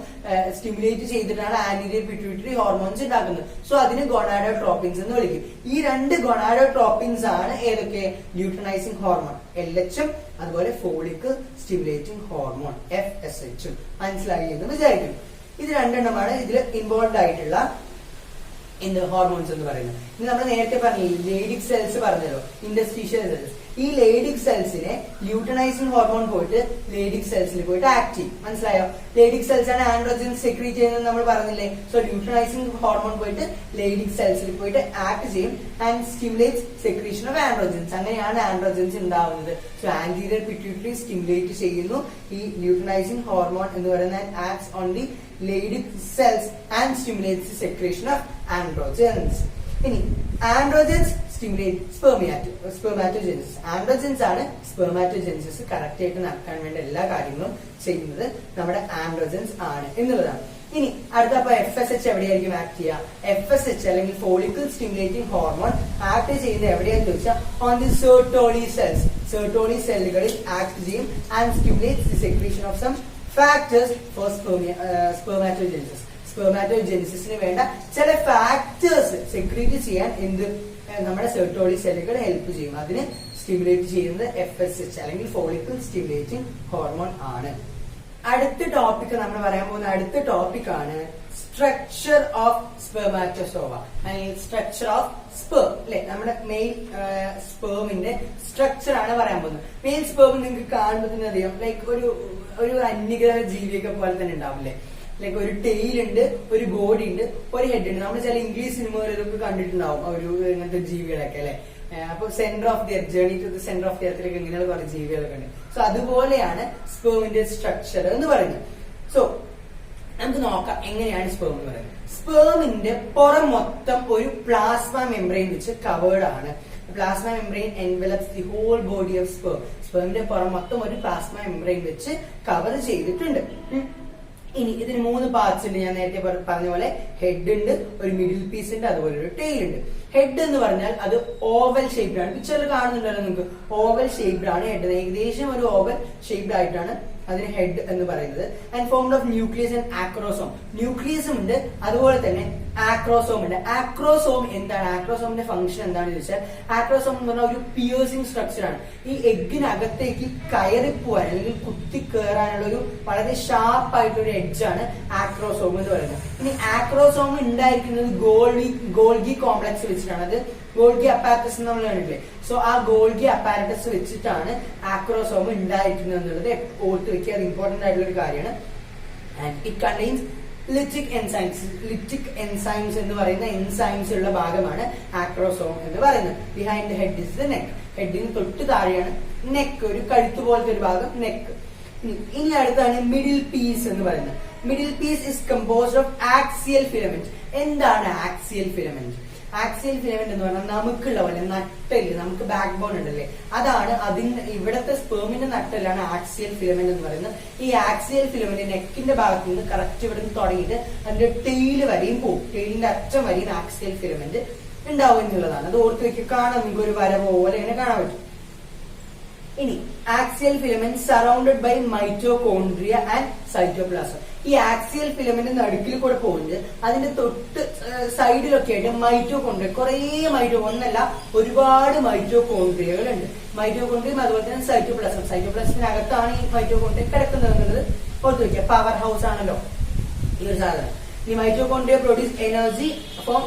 സ്റ്റിമുലേറ്റ് ചെയ്തിട്ടാണ് ആന്റീരിയർ പിറ്റ്യൂട്ടറി ഹോർമോൺസ് ഉണ്ടാക്കുന്നത്. സോ അതിന് ഗൊനാഡോട്രോപ്പിൻസ് എന്ന് വിളിക്കും. ഈ രണ്ട് ഗൊനാഡോട്രോപ്പിൻസ് ആണ് ഏതൊക്കെ? ല്യൂട്ടനൈസിംഗ് ഹോർമോൺ LH ഉം അതുപോലെ ഫോളിക്കിൾ സ്റ്റിമുലേറ്റിംഗ് ഹോർമോൺ FSH ഉം. മനസ്സിലായി എന്ന് വിചാരിക്കും. ഇത് രണ്ടെണ്ണമാണ് ഇതിൽ ഇൻവോൾവ് ആയിട്ടുള്ള ഹോർമോൺസ് എന്ന് പറയുന്നത്. ഇനി നമ്മൾ നേരത്തെ പറഞ്ഞില്ലേ ലേഡിക് സെൽസ് പറഞ്ഞല്ലോ, ഇന്റർസ്റ്റീഷ്യൽ സെൽസ്. ഈ ലേഡിക് സെൽസിനെ ല്യൂട്ടനൈസിംഗ് ഹോർമോൺ പോയിട്ട് ലേഡിക് സെൽസിൽ പോയിട്ട് ആക്ട് ചെയ്യും. മനസ്സിലായോ? ലേഡിക് സെൽസ് ആണ് ആൻഡ്രോജൻസ് സെക്രീറ്റ് ചെയ്യുന്നത് നമ്മൾ പറഞ്ഞില്ലേ. സോ ല്യൂട്ടനൈസിംഗ് ഹോർമോൺ പോയിട്ട് ലേഡിക് സെൽസിൽ പോയിട്ട് ആക്ട് ചെയ്യും and stimulate secretion of androgens. അങ്ങനെയാണ് ആൻഡ്രോജൻസ് ഉണ്ടാവുന്നത്. സോ ആന്റീരിയർ പിറ്റ്യൂട്ടറി സ്റ്റിമുലേറ്റ് ചെയ്യുന്നു ഈ ല്യൂട്ടനൈസിംഗ് ഹോർമോൺ എന്ന് പറയുന്ന acts on the Leydig cells and stimulates secretion of androgens. ഇനി ആൻഡ്രോജൻസ് സ്റ്റിമുലേറ്റ് സ്പെർമാറ്റോജെനിസിസ്. ആൻഡ്രോജൻസ് ആണ് സ്പെർമാറ്റോജെനിസിസ് കറക്റ്റ് ആയിട്ട് നടക്കാൻ വേണ്ട എല്ലാ കാര്യങ്ങളും ചെയ്യുന്നത് നമ്മുടെ ആൻഡ്രോജൻസ് ആണ് എന്നുള്ളതാണ്. ഇനി അടുത്ത അപ്പൊ FSH എവിടെയായിരിക്കും ആക്ട് ചെയ്യുക? FSH അല്ലെങ്കിൽ ഫോളിക്കിൾ സ്റ്റിമുലേറ്റിംഗ് ഹോർമോൺ ആക്ട് ചെയ്യുന്നത് എവിടെയാന്ന് ചോദിച്ചാൽ on the Sertoli cells. Sertoli സെല്ലുകളിൽ ആക്ട് ചെയ്യും and stimulates the secretion of some factors for spermatogenesis. സ്പെർമാറ്റോജെനിസിന് വേണ്ട ചില ഫാക്ടേഴ്സ് സെക്രീറ്റ് ചെയ്യാൻ നമ്മുടെ സെർട്ടോളി സെല്ലുകൾ ഹെൽപ്പ് ചെയ്യും. അതിന് സ്റ്റിമുലേറ്റ് ചെയ്യുന്നത് FSH അല്ലെങ്കിൽ ഫോളിക്കിൾ സ്റ്റിമുലേറ്റിംഗ് ഹോർമോൺ ആണ്. അടുത്ത ടോപ്പിക് നമ്മൾ പറയാൻ പോകുന്ന അടുത്ത ടോപ്പിക് ആണ് സ്ട്രക്ചർ ഓഫ് സ്പെർമാറ്റോസോവ അല്ലെങ്കിൽ സ്ട്രക്ചർ ഓഫ് സ്പെർം. അല്ലെ, നമ്മുടെ മെയിൻ സ്പെർമിന്റെ സ്ട്രക്ചർ ആണ് പറയാൻ പോകുന്നത്. മെയിൻ സ്പെർം നിങ്ങൾക്ക് കാണുമ്പോൾ തന്നെ അറിയാം, ലൈക്ക് ഒരു അന്യഗ്രഹ ജീവിയൊക്കെ പോലെ തന്നെ ഉണ്ടാവില്ലേ. ലൈക്ക് ഒരു ടെയിൽ ഉണ്ട്, ഒരു ബോഡി ഉണ്ട്, ഒരു ഹെഡ് ഉണ്ട്. നമ്മൾ ചില ഇംഗ്ലീഷ് സിനിമകളിലൊക്കെ കണ്ടിട്ടുണ്ടാവും ഒരു ഇങ്ങനത്തെ ജീവികളൊക്കെ അല്ലെ. അപ്പൊ centre of the earth, journey to the centre of the എർത്തിലൊക്കെ ഇങ്ങനെയുള്ള കുറെ ജീവികളൊക്കെ ഉണ്ട്. സോ അതുപോലെയാണ് സ്പെർമിന്റെ സ്ട്രക്ചർ എന്ന് പറയുന്നത്. സോ നമുക്ക് നോക്കാം എങ്ങനെയാണ് സ്പെർം എന്ന് പറയുന്നത്. സ്പെർമിന്റെ പുറം മൊത്തം ഒരു പ്ലാസ്മ മെംബ്രെയിൻ വെച്ച് കവേർഡ് ആണ്. Plasma membrane envelops the whole body of sperm. സ്പെർമിന്റെ പുറം മൊത്തം ഒരു പ്ലാസ്മ മെംബ്രെയിൻ വെച്ച് കവർ ചെയ്തിട്ടുണ്ട്. ഇനി ഇതിന് 3 പാർട്സ് ഉണ്ട്. ഞാൻ നേരത്തെ പറഞ്ഞ പോലെ ഹെഡ് ഉണ്ട്, ഒരു മിഡിൽ പീസ് ഉണ്ട്, അതുപോലെ ഒരു ടെയിൽ ഉണ്ട്. ഹെഡ് എന്ന് പറഞ്ഞാൽ അത് ഓവൽ ഷേപ്ഡ് ആണ്. പിക്ചറിൽ കാണുന്നുണ്ടല്ലോ നിങ്ങൾക്ക്, ഓവൽ ഷേപ്ഡ് ആണ് ഹെഡ്. ഏകദേശം ഒരു ഓവൽ ഷേപ്ഡ് ആയിട്ടാണ് അതിന് ഹെഡ് എന്ന് പറയുന്നത്. And formed of nucleus and acrosome. ന്യൂക്ലിയസും ഉണ്ട്, അതുപോലെ തന്നെ ആക്രോസോം ഉണ്ട്. ആക്രോസോം എന്താണ്? ആക്രോസോമിന്റെ ഫംഗ്ഷൻ എന്താണെന്ന് ചോദിച്ചാൽ, ആക്രോസോം എന്ന് പറഞ്ഞാൽ ഒരു പിയേഴ്സിംഗ് സ്ട്രക്ചർ ആണ്. ഈ എഗ്ഗിനകത്തേക്ക് കയറിപ്പോവാൻ അല്ലെങ്കിൽ കുത്തി കയറാനുള്ള ഒരു വളരെ ഷാർപ്പ് ആയിട്ടുള്ള ഒരു എഡ്ജാണ് ആക്രോസോം എന്ന് പറയുന്നത്. ഇനി ആക്രോസോം ഉണ്ടായിരിക്കുന്നത് ഗോൾഗി കോംപ്ലക്സ് വെച്ചിട്ടാണ്. അത് ഗോൾഗി അപ്പാരറ്റസ് നമ്മൾ കണ്ടിട്ടില്ലേ. സോ ആ ഗോൾഗി അപ്പാരറ്റസ് വെച്ചിട്ടാണ് ആക്രോസോം ഉണ്ടായിരിക്കുന്നത് എന്നുള്ളത് ഓർത്ത് വെക്കുക. അത് ഇമ്പോർട്ടന്റ് ആയിട്ടുള്ള ഒരു കാര്യമാണ്. And it contains lytic enzymes എന്ന് പറയുന്ന എൻസൈംസ് ഉള്ള ഭാഗമാണ് ആക്രോസോം എന്ന് പറയുന്നത്. Behind the head is the neck. ഹെഡിന് തൊട്ട് താഴെയാണ് നെക്ക്, ഒരു കഴുത്ത് പോലത്തെ ഒരു ഭാഗം നെക്ക്. ഇനി അടുത്താണ് മിഡിൽ പീസ് എന്ന് പറയുന്നത്. Middle piece is composed of axial filament. എന്താണ് ആക്സിയൽ ഫിലമെന്റ്? ആക്സിയൽ ഫിലമെന്റ് എന്ന് പറഞ്ഞാൽ നമുക്കുള്ള പോലെ നട്ടല്, നമുക്ക് ബാക്ക് ബോൺ ഉണ്ടല്ലേ, അതാണ് അതിന്റെ ഇവിടത്തെ സ്പേമിന്റെ നട്ടലാണ് ആക്സിയൽ ഫിലമെന്റ് എന്ന് പറയുന്നത്. ഈ ആക്സിയൽ ഫിലമെന്റ് നെക്കിന്റെ ഭാഗത്ത് നിന്ന് കറക്റ്റ് ഇവിടെ നിന്ന് തുടങ്ങിയിട്ട് അതിന്റെ ടെയിൽ വരെയും പോകും. ടെയിലിന്റെ അറ്റം വരെയും ആക്സിയൽ ഫിലമെന്റ് ഉണ്ടാവും എന്നുള്ളതാണ്. അത് ഓർത്ത് വെക്കുക. കാണാം, നിങ്ങൾക്ക് ഒരു വര പോലെ ഇങ്ങനെ കാണാൻ പറ്റും. ഇനി axial filament surrounded by mitochondria and cytoplasm. ഈ ആക്സിയൽ ഫിലമെന്റ് നടുക്കിൽ കൂടെ പോകുന്നത് അതിന്റെ തൊട്ട് സൈഡിലൊക്കെ ആയിട്ട് മൈറ്റോകോൺഡ്രിയ, കുറെ ഒന്നല്ല ഒരുപാട് മൈറ്റോകോൺഡ്രിയകൾ ഉണ്ട്. മൈറ്റോകോൺഡ്രിയം അതുപോലെ തന്നെ സൈറ്റോപ്ലാസം. സൈറ്റോപ്ലാസത്തിനകത്താണ് ഈ മൈറ്റോകോൺഡ്രിയ കിടക്കുന്നത് എന്നുള്ളത് ഓർത്ത് വെക്കുക. പവർ ഹൗസ് ആണല്ലോ ഈ ഒരു സാധനം. ഈ mitochondria produce energy from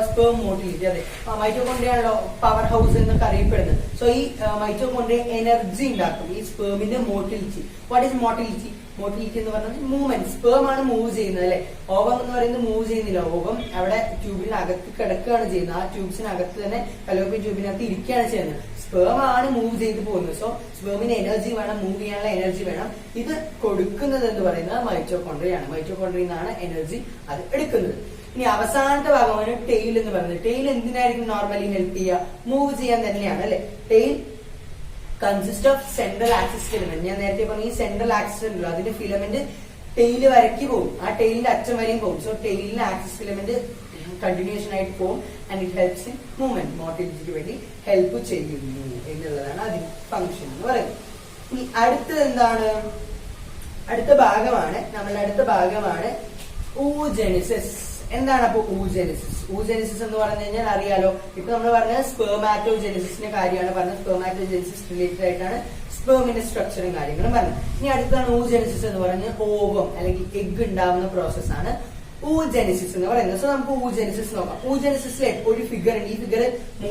sperm motility. അതെ, മൈറ്റോകോൺഡ്രിയ ആണല്ലോ പവർ ഹൗസ് എന്നൊക്കെ അറിയപ്പെടുന്നത്. സോ ഈ മൈറ്റോകോൺഡ്രിയ എനർജി ഉണ്ടാക്കും ഈ സ്പേമിന്റെ motility. What is motility? Motility എന്ന് പറഞ്ഞാൽ മൂവ്മെന്റ്. സ്പേം ആണ് മൂവ് ചെയ്യുന്നത് അല്ലെ. ഓവം എന്ന് പറയുന്നത് മൂവ് ചെയ്യുന്നില്ല. ഓവം അവിടെ ട്യൂബിനകത്ത് കിടക്കുകയാണ് ചെയ്യുന്നത്. ആ ട്യൂബ്സിനകത്ത് തന്നെ ഫലോപ്പിയൻ ട്യൂബിനകത്ത് ഇരിക്കുകയാണ് ചെയ്യുന്നത്. സ്പേം ആണ് മൂവ് ചെയ്ത് പോകുന്നത്. സോ സ്പേമിന് എനർജി വേണം, മൂവ് ചെയ്യാനുള്ള എനർജി വേണം. ഇത് കൊടുക്കുന്നത് എന്ന് പറയുന്നത് മൈറ്റോകോൺഡ്രിയാണ്. മൈറ്റോകോൺഡ്രിയിൽ നിന്നാണ് എനർജി അത് എടുക്കുന്നത്. ഇനി അവസാനത്തെ ഭാഗമാണ് ടെയിൽ എന്ന് പറയുന്നത്. ടെയിൽ എന്തിനായിരിക്കും നോർമലി ഹെൽപ്പ് ചെയ്യുക? മൂവ് ചെയ്യാൻ തന്നെയാണ് അല്ലെ. Tail consist of central axis filament. ഞാൻ നേരത്തെ പറഞ്ഞു ഈ സെൻട്രൽ ആക്സിസ് ഉണ്ടല്ലോ, അതിന്റെ ഫിലമെന്റ് ടെയില് വരയ്ക്ക് പോകും. ആ ടെയിലിന്റെ അറ്റം വരെയും പോകും. സോ ടെയിലിന്റെ ആക്സിസ് ഫിലമെന്റ് കണ്ടിന്യൂഷൻ ആയിട്ട് പോകും. And it helps in movement. മോട്ടിലിറ്റിക്ക് വേണ്ടി ഹെൽപ്പ് ചെയ്യുന്നു എന്നുള്ളതാണ് അതിന്റെ ഫംഗ്ഷൻ എന്ന് പറയുന്നത്. ഇനി അടുത്തത് എന്താണ്? അടുത്ത ഭാഗമാണ് oogenesis. എന്താണ് അപ്പൊ oogenesis? oogenesis എന്ന് പറഞ്ഞു കഴിഞ്ഞാൽ അറിയാലോ, ഇപ്പൊ നമ്മൾ പറഞ്ഞത് സ്പെർമാറ്റോജെനിസിന്റെ കാര്യമാണ് പറഞ്ഞത്. സ്പെർമാറ്റോജെനിസിസ് റിലേറ്റഡ് ആയിട്ടാണ് സ്പേമിന്റെ സ്ട്രക്ചറും കാര്യങ്ങളും പറഞ്ഞത്. ഇനി അടുത്താണ് oogenesis എന്ന് പറഞ്ഞാൽ ഓവം അല്ലെങ്കിൽ എഗ് ഉണ്ടാവുന്ന പ്രോസസ്സാണ് oogenesis എന്ന് പറയുന്നത്. സോ നമുക്ക് oogenesis നോക്കാം. oogenesisലെ ഒരു ഫിഗർ ഉണ്ട്. ഈ ഫിഗർ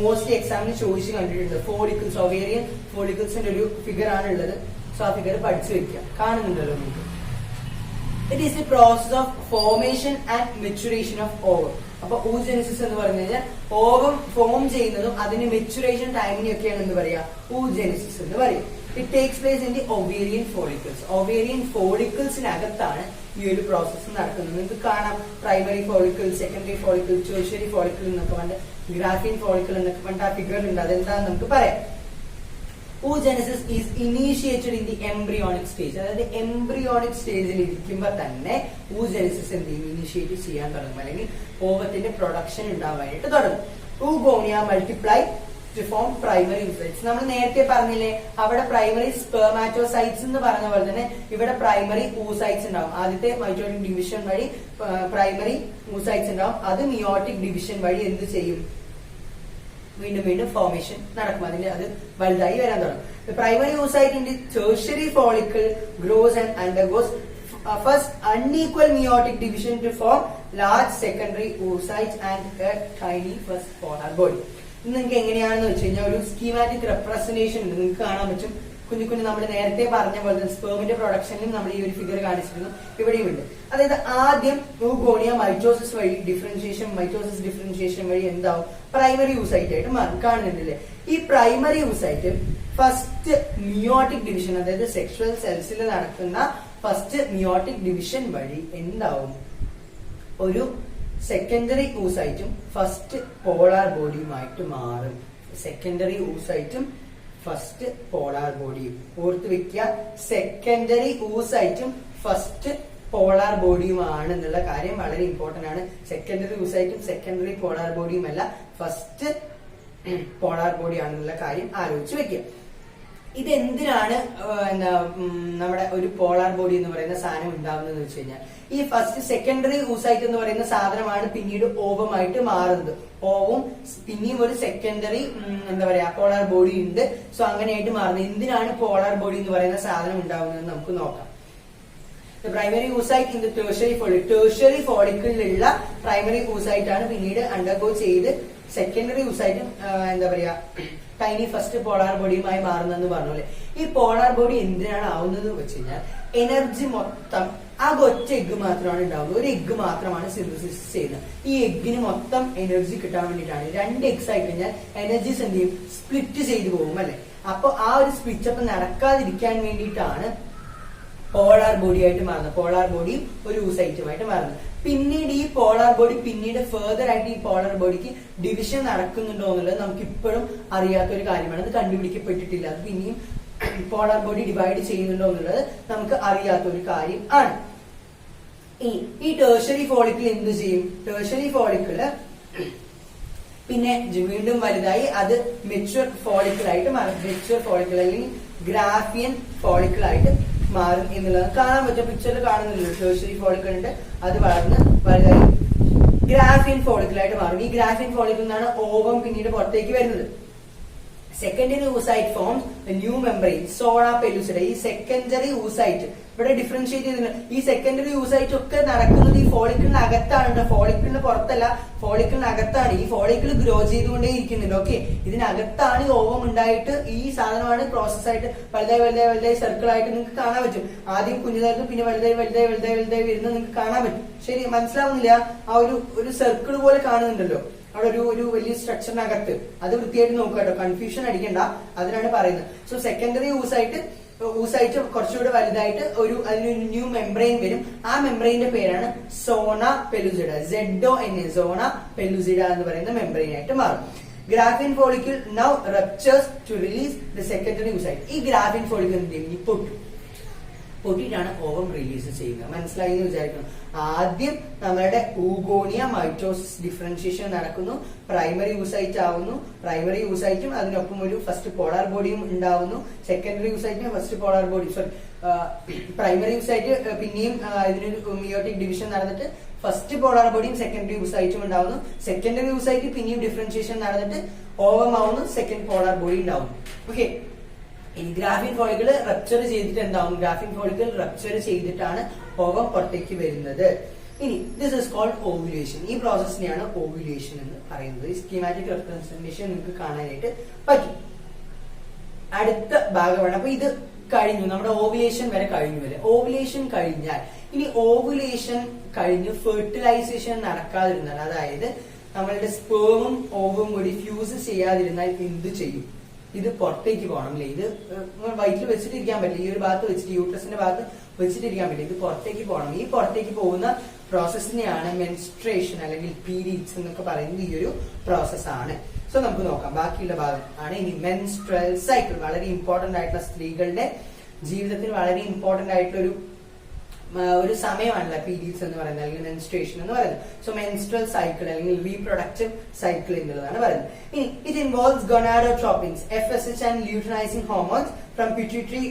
മോസ്റ്റ്ലി എക്സാമിന് ചോദിച്ച് കണ്ടിട്ടുണ്ട്. ഫോളിക്കിൾസ്, ഒവേറിയൻ ഫോളിക്കിൾസിന്റെ ഒരു ഫിഗർ ആണ് ഉള്ളത്. സോ ആ ഫിഗർ പഠിച്ചു വെക്കുക. കാണുന്നുണ്ടല്ലോ നിങ്ങൾക്ക്. It is the process of formation and maturation of ovum. അപ്പൊ oogenesis എന്ന് പറഞ്ഞു കഴിഞ്ഞാൽ ഓവം ഫോം ചെയ്യുന്നതും അതിന് മെച്ചുറേഷൻ ടൈമിനെയൊക്കെയാണ് എന്ന് പറയാ oogenesis എന്ന് പറയും. It takes place in the ovarian follicles. Ovarian ഫോളിക്കിൾസിനകത്താണ് ഈ ഒരു പ്രോസസ്സ് നടക്കുന്നത്. നിങ്ങൾക്ക് കാണാം primary follicle, secondary follicle, tertiary follicle എന്നൊക്കെ പറഞ്ഞ്, ഗ്രാഫിൻ ഫോളിക്കിൾ എന്നൊക്കെ പറഞ്ഞിട്ട് ആ ഫിഗർ ഉണ്ട്. അതെന്താന്ന് നമുക്ക് പറയാം. oogenesis is initiated in the embryonic stage. അതായത് എംബ്രിയോണിക് സ്റ്റേജിൽ ഇരിക്കുമ്പോ തന്നെ oogenesis എന്ത് ചെയ്യും? ഇനിഷ്യേറ്റ് ചെയ്യാൻ തുടങ്ങും, അല്ലെങ്കിൽ ഓവത്തിന്റെ പ്രൊഡക്ഷൻ ഉണ്ടാവാനായിട്ട് തുടങ്ങും. oogonia multiply to form primary oocytes. നമ്മൾ നേരത്തെ പറഞ്ഞില്ലേ അവിടെ പ്രൈമറി സ്പെർമാറ്റോസൈറ്റ്സ് എന്ന് പറഞ്ഞ പോലെ തന്നെ ഇവിടെ പ്രൈമറി oocytes ഉണ്ടാവും. ആദ്യത്തെ മൈറ്റോട്ടിക് ഡിവിഷൻ വഴി പ്രൈമറി oocytes ഉണ്ടാവും. അത് മിയോട്ടിക് ഡിവിഷൻ വഴി എന്ത് ചെയ്യും? വീണ്ടും ഫോർമേഷൻ നടക്കും. അതിന്റെ അത് വലുതായി വരാൻ തുടങ്ങും. Primary oocyte in the tertiary follicle grows and undergoes first unequal meiotic division to form large secondary oocytes and a tiny first polar body. നിങ്ങൾക്ക് എങ്ങനെയാണെന്ന് വെച്ച് കഴിഞ്ഞാൽ ഒരു സ്കീമാറ്റിക് റെപ്രസെന്റേഷൻ ഉണ്ട്. നിങ്ങൾക്ക് കാണാൻ പറ്റും. കുഞ്ഞു നമ്മൾ നേരത്തെ പറഞ്ഞ പോലെ തന്നെ സ്പേമിന്റെ പ്രൊഡക്ഷനിലും നമ്മൾ ഈ ഒരു ഫിഗർ കാണിച്ചിരുന്നു. ഇവിടെയും ഉണ്ട്. അതായത് ആദ്യം oogonia മൈറ്റോസിസ് വഴി ഡിഫറൻഷിയേഷൻ വഴി എന്താവും? പ്രൈമറി oocyte ആയിട്ട് മാറും. കാണുന്നുണ്ടല്ലേ? ഈ primary oocyte first meiotic division, അതായത് സെക്ഷുവൽ സെൽസിൽ നടക്കുന്ന ഫസ്റ്റ് മിയോട്ടിക് ഡിവിഷൻ വഴി എന്താവും? ഒരു സെക്കൻഡറി oocyteും ഫസ്റ്റ് പോളാർ ബോഡിയുമായിട്ട് മാറും. സെക്കൻഡറി oocyteും ഫസ്റ്റ് പോളാർ ബോഡിയും ഓർത്ത് വെക്കുക. സെക്കൻഡറി oocyteും ഫസ്റ്റ് പോളാർ ബോഡിയുമാണ് എന്നുള്ള കാര്യം വളരെ ഇമ്പോർട്ടന്റ് ആണ്. സെക്കൻഡറി oocyteും സെക്കൻഡറി പോളാർ ബോഡിയും അല്ല, ഫസ്റ്റ് പോളാർ ബോഡി ആണെന്നുള്ള കാര്യം ആലോചിച്ച് വെക്കുക. ഇതെന്തിനാണ് നമ്മുടെ ഒരു പോളാർ ബോഡി എന്ന് പറയുന്ന സാധനം ഉണ്ടാവുന്നത് വെച്ച് കഴിഞ്ഞാൽ ഈ ഫസ്റ്റ് സെക്കൻഡറി oocyte എന്ന് പറയുന്ന സാധനമാണ് പിന്നീട് ഓവമായിട്ട് മാറുന്നത്. ഓവും പിന്നെയും ഒരു സെക്കൻഡറി പോളാർ ബോഡി ഉണ്ട്. സോ അങ്ങനെയായിട്ട് മാറുന്നത്. എന്തിനാണ് പോളാർ ബോഡി എന്ന് പറയുന്ന സാധനം ഉണ്ടാവുന്നത് നമുക്ക് നോക്കാം. Primary oocyte in the tertiary ഫോളിക്കിളിലുള്ള പ്രൈമറി oocyte ആണ് പിന്നീട് അണ്ടർഗോ ചെയ്ത് secondary oocyte tiny first polar ബോഡിയുമായി മാറുന്നെന്ന് പറഞ്ഞല്ലേ. ഈ പോളാർ ബോഡി എന്തിനാണ് ആവുന്നത് വെച്ച് കഴിഞ്ഞാൽ എനർജി മൊത്തം ആ ഒറ്റ എഗ്ഗ് മാത്രമാണ് ഉണ്ടാവുന്നത്. ഒരു എഗ്ഗ് മാത്രമാണ് സിന്തസിസ് ചെയ്യുന്നത്. ഈ എഗ്ഗിന് മൊത്തം എനർജി കിട്ടാൻ വേണ്ടിയിട്ടാണ്. 2 eggs ആയി കഴിഞ്ഞാൽ എനർജീസ് എന്ത് ചെയ്യും? സ്പ്ലിറ്റ് ചെയ്തു പോകും അല്ലെ. അപ്പൊ ആ ഒരു സ്പ്ലിറ്റ് അപ്പ് നടക്കാതിരിക്കാൻ വേണ്ടിയിട്ടാണ് പോളാർ ബോഡി ആയിട്ട് മാറുന്നത്. പോളാർ ബോഡിയും ഒരു oocyteുമായിട്ട് മാറുന്നത്. പിന്നീട് ഈ പോളാർ ബോഡി പിന്നീട് ഫെർദർ ആയിട്ട് ഈ പോളാർ ബോഡിക്ക് ഡിവിഷൻ നടക്കുന്നുണ്ടോ എന്നുള്ളത് നമുക്ക് ഇപ്പോഴും അറിയാത്ത ഒരു കാര്യമാണ്. അത് കണ്ടുപിടിക്കപ്പെട്ടിട്ടില്ല. അത് പിന്നെയും പോളാർ ബോഡി ഡിവൈഡ് ചെയ്യുന്നുണ്ടോ എന്നുള്ളത് നമുക്ക് അറിയാത്ത ഒരു കാര്യം ആണ്. ഈ ടേർഷ്യറി ഫോളിക്കിൾ എന്ത് ചെയ്യും? ടേർഷ്യറി ഫോളിക്കിള് പിന്നെ വീണ്ടും വലുതായി അത് മെച്യൂർ ഫോളിക്കിൾ ആയിട്ട് മാറും. മെച്യൂർ ഫോളിക്കിൾ അല്ലെങ്കിൽ ഗ്രാഫിയൻ ഫോളിക്കിൾ ആയിട്ട് മാറും എന്നുള്ളത് കാണാൻ പറ്റും. പിക്ചറിൽ കാണുന്നില്ലല്ലോ, ടേർഷ്യറി ഫോളിക്കിൾ ഉണ്ട്, അത് വളർന്ന് വലുതായി ഗ്രാഫിയൻ ഫോളിക്കിൾ ആയിട്ട് മാറും. ഈ ഗ്രാഫിയൻ ഫോളിക്കിൾ നിന്നാണ് ഓവം പിന്നീട് പുറത്തേക്ക് വരുന്നത്. Secondary oocyte forms new membrane zona pellucida. ഈ സെക്കൻഡറി ഊസൈറ്റ് ഇവിടെ ഡിഫറൻഷിയേറ്റ് ചെയ്തിട്ടുണ്ട്. ഈ സെക്കൻഡറി ഊസൈറ്റ് ഒക്കെ നടക്കുന്നത് ഈ ഫോളിക്കിളിനകത്താണ്. ഫോളിക്കിളിന് പുറത്തല്ല, ഫോളിക്കിളിനകത്താണ്. ഈ ഫോളിക്കിൾ ഗ്രോ ചെയ്തുകൊണ്ടേ ഇരിക്കുന്നുണ്ട്. ഓക്കെ, ഇതിനകത്താണ് ഈ ഓവം ഉണ്ടായിട്ട് ഈ സാധനമാണ് പ്രോസസ് ആയിട്ട് വലുതായി വലുതായി വലുതായി സർക്കിൾ ആയിട്ട് നിങ്ങൾക്ക് കാണാൻ പറ്റും. ആദ്യം കുഞ്ഞിതായിരുന്നു, പിന്നെ വലുതായി വലുതായി വലുതായി വലുതായി വരുന്നത് നിങ്ങൾക്ക് കാണാൻ പറ്റും. ശരി, മനസ്സിലാവുന്നില്ല? ആ ഒരു സർക്കിൾ പോലെ കാണുന്നുണ്ടല്ലോ അവിടെ ഒരു വലിയ സ്ട്രക്ചറിനകത്ത്. അത് വൃത്തിയായിട്ട് നോക്കുക കേട്ടോ, കൺഫ്യൂഷൻ അടിക്കണ്ട, അതിനാണ് പറയുന്നത്. സോ സെക്കൻഡറി ഊസൈറ്റ് കുറച്ചുകൂടെ വലുതായിട്ട് അതിനൊരു ന്യൂ മെംബ്രെയിൻ വരും. ആ മെംബ്രെയിന്റെ പേരാണ് സോണ പെലുസിഡ. ZONA, സോണ പെലുസിഡ എന്ന് പറയുന്ന മെംബ്രെയിൻ ആയിട്ട് മാറും. Graafian follicle now ruptures to release the secondary oocyte. ഈ ഗ്രാഫിയൻ ഫോളിക്കിൾ എന്ത് ചെയ്യും? ഈ പൊട്ടിയിട്ടാണ് ഓവം റിലീസ് ചെയ്യുന്നത്. മനസ്സിലായി എന്ന് വിചാരിക്കണം. ആദ്യം നമ്മുടെ ഊഗോണിയ മൈറ്റോസിസ് ഡിഫറൻഷിയേഷൻ നടക്കുന്നു, പ്രൈമറി ഊസൈറ്റ് ആവുന്നു. പ്രൈമറി ഊസൈറ്റും അതിനൊപ്പം ഒരു ഫസ്റ്റ് പോളാർ ബോഡിയും ഉണ്ടാവുന്നു. സെക്കൻഡറി ഊസൈറ്റിന് first polar body primary oocyte പിന്നെയും ഇതിനൊരു മിയോട്ടിക് ഡിവിഷൻ നടന്നിട്ട് ഫസ്റ്റ് പോളാർ ബോഡിയും സെക്കൻഡറി ഊസൈറ്റും ഉണ്ടാവുന്നു. സെക്കൻഡറി ഊസൈറ്റ് പിന്നെയും ഡിഫറൻഷിയേഷൻ നടന്നിട്ട് ഓവം ആവുന്നു, സെക്കൻഡ് പോളാർ ബോഡി ഉണ്ടാവുന്നു. ഓക്കെ, ഈ ഗ്രാഫിയൻ ഫോളിക്കിൾ റപ്ചർ ചെയ്തിട്ട് എന്താവും? ഗ്രാഫിയൻ ഫോളിക്കിൾ റപ്ചർ ചെയ്തിട്ടാണ് ഓവം പുറത്തേക്ക് വരുന്നത്. ഇനി ദിസ് ഇസ് കോൾഡ് ഓവുലേഷൻ. ഈ പ്രോസസ്സിനെയാണ് ഓവുലേഷൻ എന്ന് പറയുന്നത്. ഈ സ്കീമാറ്റിക് റെപ്രസെന്റേഷൻ നിങ്ങൾക്ക് കാണാനായിട്ട് പറ്റും. അടുത്ത ഭാഗമാണ്. അപ്പൊ ഇത് കഴിഞ്ഞു, നമ്മുടെ ഓവുലേഷൻ വരെ കഴിഞ്ഞു അല്ലെ? ഓവുലേഷൻ കഴിഞ്ഞാൽ ഇനി ഓവുലേഷൻ കഴിഞ്ഞ് ഫെർട്ടിലൈസേഷൻ നടക്കാതിരുന്നാൽ, അതായത് നമ്മളുടെ സ്പേമും ഓവും കൂടി ഫ്യൂസ് ചെയ്യാതിരുന്നാൽ എന്ത് ചെയ്യും? ഇത് പുറത്തേക്ക് പോകണം അല്ലെ? ഇത് വയറ്റിൽ വെച്ചിട്ടിരിക്കാൻ പറ്റില്ല. ഈ ഒരു ഭാഗത്ത് വെച്ചിട്ട്, യൂട്രസിന്റെ ഭാഗത്ത് വെച്ചിട്ടിരിക്കാൻ പറ്റില്ല. ഇത് പുറത്തേക്ക് പോകണം. ഈ പുറത്തേക്ക് പോകുന്ന പ്രോസസ്സിനെയാണ് മെൻസ്ട്രേഷൻ അല്ലെങ്കിൽ പീരീഡ്സ് എന്നൊക്കെ പറയുന്നത്. ഈ ഒരു പ്രോസസ്സാണ്. സോ നമുക്ക് നോക്കാം. ബാക്കിയുള്ള ഭാഗം ആണ് ഇനി മെൻസ്ട്രൽ സൈക്കിൾ. വളരെ ഇമ്പോർട്ടന്റ് ആയിട്ടുള്ള സ്ത്രീകളുടെ ജീവിതത്തിൽ വളരെ ഇമ്പോർട്ടന്റ് ആയിട്ടുള്ള ഒരു സമയമാണല്ലോ പീരീഡ്സ് എന്ന് പറയുന്നത്, അല്ലെങ്കിൽ മെൻസ്ട്രേഷൻ എന്ന് പറയുന്നത്. സോ മെൻസ്ട്രൽ സൈക്കിൾ അല്ലെങ്കിൽ റീപ്രൊഡക്റ്റീവ് സൈക്കിൾ എന്നുള്ളതാണ് പറയുന്നത്. ഇനി it involves gonadotropins, FSH and luteinizing hormones from pituitary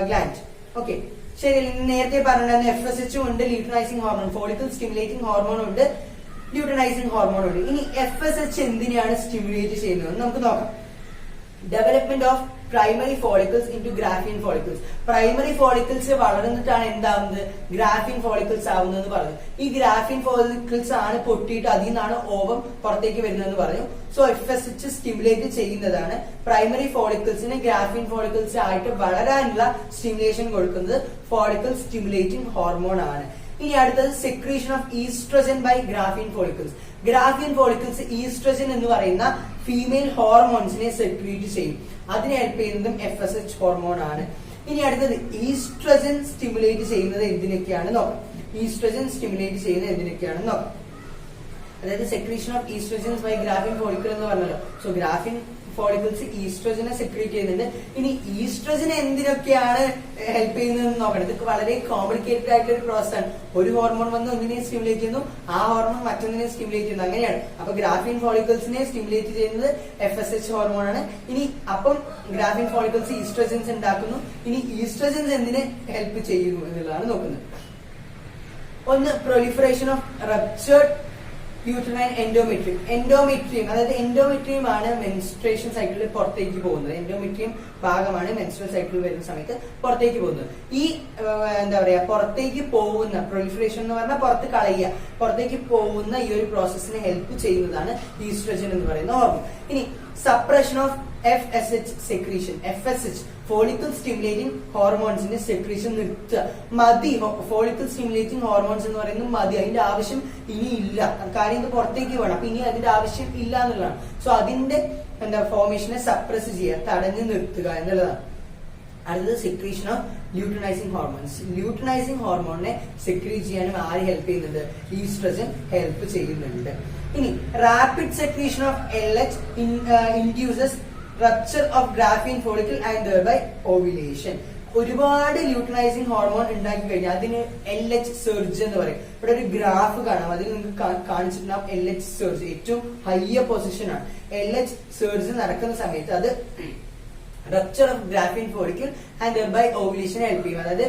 gland. Okay, ശരി. നേരത്തെ പറഞ്ഞിരുന്ന FSH ഉണ്ട്, luteinizing hormone, follicle stimulating hormone ഉണ്ട്, ലൂട്ടനൈസിംഗ് ഹോർമോൺ ഉണ്ട്. ഇനി FSH എന്തിനെയാണ് സ്റ്റിമുലേറ്റ് ചെയ്യുന്നത് നമുക്ക് നോക്കാം. Development of primary follicles into Graafian follicles. Primary follicles വളർന്നിട്ടാണ് എന്താവുന്നത്? ഗ്രാഫിയൻ ഫോളിക്കിൾസ് ആവുന്നതെന്ന് പറഞ്ഞു. ഈ ഗ്രാഫിയൻ ഫോളിക്കിൾസ് ആണ് പൊട്ടിയിട്ട് അതിൽ നിന്നാണ് ഓവം പുറത്തേക്ക് വരുന്നതെന്ന് പറഞ്ഞു. സോ FSH സ്റ്റിമുലേറ്റ് ചെയ്യുന്നതാണ് പ്രൈമറി ഫോളിക്കിൾസിന് ഗ്രാഫിയൻ ഫോളിക്കിൾസ് ആയിട്ട് വളരാനുള്ള സ്റ്റിമുലേഷൻ കൊടുക്കുന്നത് ഫോളിക്കിൾ സ്റ്റിമുലേറ്റിംഗ് ഹോർമോൺ ആണ്. ഇനി അടുത്തത് secretion of estrogen by Graafian follicles. Graafian follicles estrogen എന്ന് പറയുന്ന ഫീമെയിൽ ഹോർമോൺസിനെ സെക്രീറ്റ് ചെയ്യും. അതിനെ ഹെൽപ്പ് ചെയ്യുന്നതും FSH ഹോർമോൺ ആണ്. ഇനി അടുത്തത് ഈസ്ട്രജൻ സ്റ്റിമുലേറ്റ് ചെയ്യുന്നത് എന്തിനൊക്കെയാണ് നോക്കാം. ഈസ്ട്രജൻ സ്റ്റിമുലേറ്റ് ചെയ്യുന്നത് എന്തിനൊക്കെയാണെന്ന് നോക്കാം. അതായത് secretion of estrogens by Graafian follicle എന്ന് പറഞ്ഞല്ലോ. സോ ഗ്രാഫിയൻ ഫോളിക്കിൾസ് ഈസ്ട്രജനെ സെക്രീറ്റ് ചെയ്യുന്നുണ്ട്. ഇനി ഈസ്ട്രജൻ എന്തിനൊക്കെയാണ് ഹെൽപ്പ് ചെയ്യുന്നതെന്ന് നോക്കണം. ഇത് വളരെ കോംപ്ലിക്കേറ്റഡ് ആയിട്ടുള്ള ഒരു പ്രോസസ് ആണ്. ഒരു ഹോർമോൺ വന്ന് ഒന്നിനെ സ്റ്റിമുലേറ്റ് ചെയ്യുന്നു, ആ ഹോർമോൺ മറ്റൊന്നിനെ സ്റ്റിമുലേറ്റ് ചെയ്യുന്നു, അങ്ങനെയാണ്. അപ്പൊ ഗ്രാഫിയൻ ഫോളിക്കിൾസിനെ സ്റ്റിമുലേറ്റ് ചെയ്യുന്നത് FSH ഹോർമോൺ ആണ്. ഇനി അപ്പം ഗ്രാഫിയൻ ഫോളിക്കിൾസ് ഈസ്ട്രജൻസ് ഉണ്ടാക്കുന്നു. ഇനി ഈസ്ട്രജൻസ് എന്തിനെ ഹെൽപ്പ് ചെയ്യുന്നു എന്നുള്ളതാണ് നോക്കുന്നത്. ഒന്ന് proliferation of ruptured uterine endometrium. Endometrium അതായത് എൻഡോമെട്രിയം ആണ് മെൻസ്ട്രേഷൻ സൈക്കിളിൽ പുറത്തേക്ക് പോകുന്നത്. എൻഡോമെട്രിയം ഭാഗമാണ് മെൻസ്ട്രൽ സൈക്കിൾ വരുന്ന സമയത്ത് പുറത്തേക്ക് പോകുന്നത്. ഈ എന്താ പറയാ പുറത്തേക്ക് പോകുന്ന പ്രൊലിഫറേഷൻ എന്ന് പറഞ്ഞാൽ പുറത്ത് കളയുക, പുറത്തേക്ക് പോകുന്ന ഈ ഒരു പ്രോസസ്സിനെ ഹെൽപ്പ് ചെയ്യുന്നതാണ് ഈസ്ട്രജൻ എന്ന് പറയുന്ന ഹോർമോൺ. ഇനി suppression of FSH secretion. FSH follicle stimulating ഹോർമോൺസിന്റെ സെക്രീഷൻ നിർത്തുക. മതി, ഫോളിക്കിൾ സ്റ്റിമുലേറ്റിംഗ് ഹോർമോൺസ് എന്ന് പറയുന്നത് മതി, അതിന്റെ ആവശ്യം ഇനി ഇല്ല. കാര്യം ഇത് പുറത്തേക്ക് വേണം, അപ്പൊ ഇനി അതിന്റെ ആവശ്യം ഇല്ല എന്നുള്ളതാണ്. സോ അതിന്റെ ഫോർമേഷനെ സപ്രസ് ചെയ്യുക, തടഞ്ഞു നിർത്തുക എന്നുള്ളതാണ്. അടുത്തത് secretion of luteinizing hormones. Luteinizing ഹോർമോണിനെ സെക്രീറ്റ് ചെയ്യാനും ആര് ഹെൽപ്പ് ചെയ്യുന്നുണ്ട്? ഈസ്ട്രജൻ ഹെൽപ്പ് ചെയ്യുന്നുണ്ട്. ഇനി rapid secretion of LH induces rupture of Graafian follicle and thereby ovulation. ഒരുപാട് ല്യൂട്ടനൈസിങ് ഹോർമോൺ ഉണ്ടാക്കി കഴിഞ്ഞാൽ അതിന് LH സർജ് എന്ന് പറയും. ഇവിടെ ഒരു ഗ്രാഫ് കാണാം, അതിൽ നിങ്ങൾക്ക് കാണിച്ചിട്ടുണ്ടാവും LH സർജ് ഏറ്റവും ഹയർ പൊസിഷൻ ആണ്. LH സർജ് നടക്കുന്ന സമയത്ത് അത് rupture of Graafian follicle and thereby ovulation help ചെയ്യും. അതായത്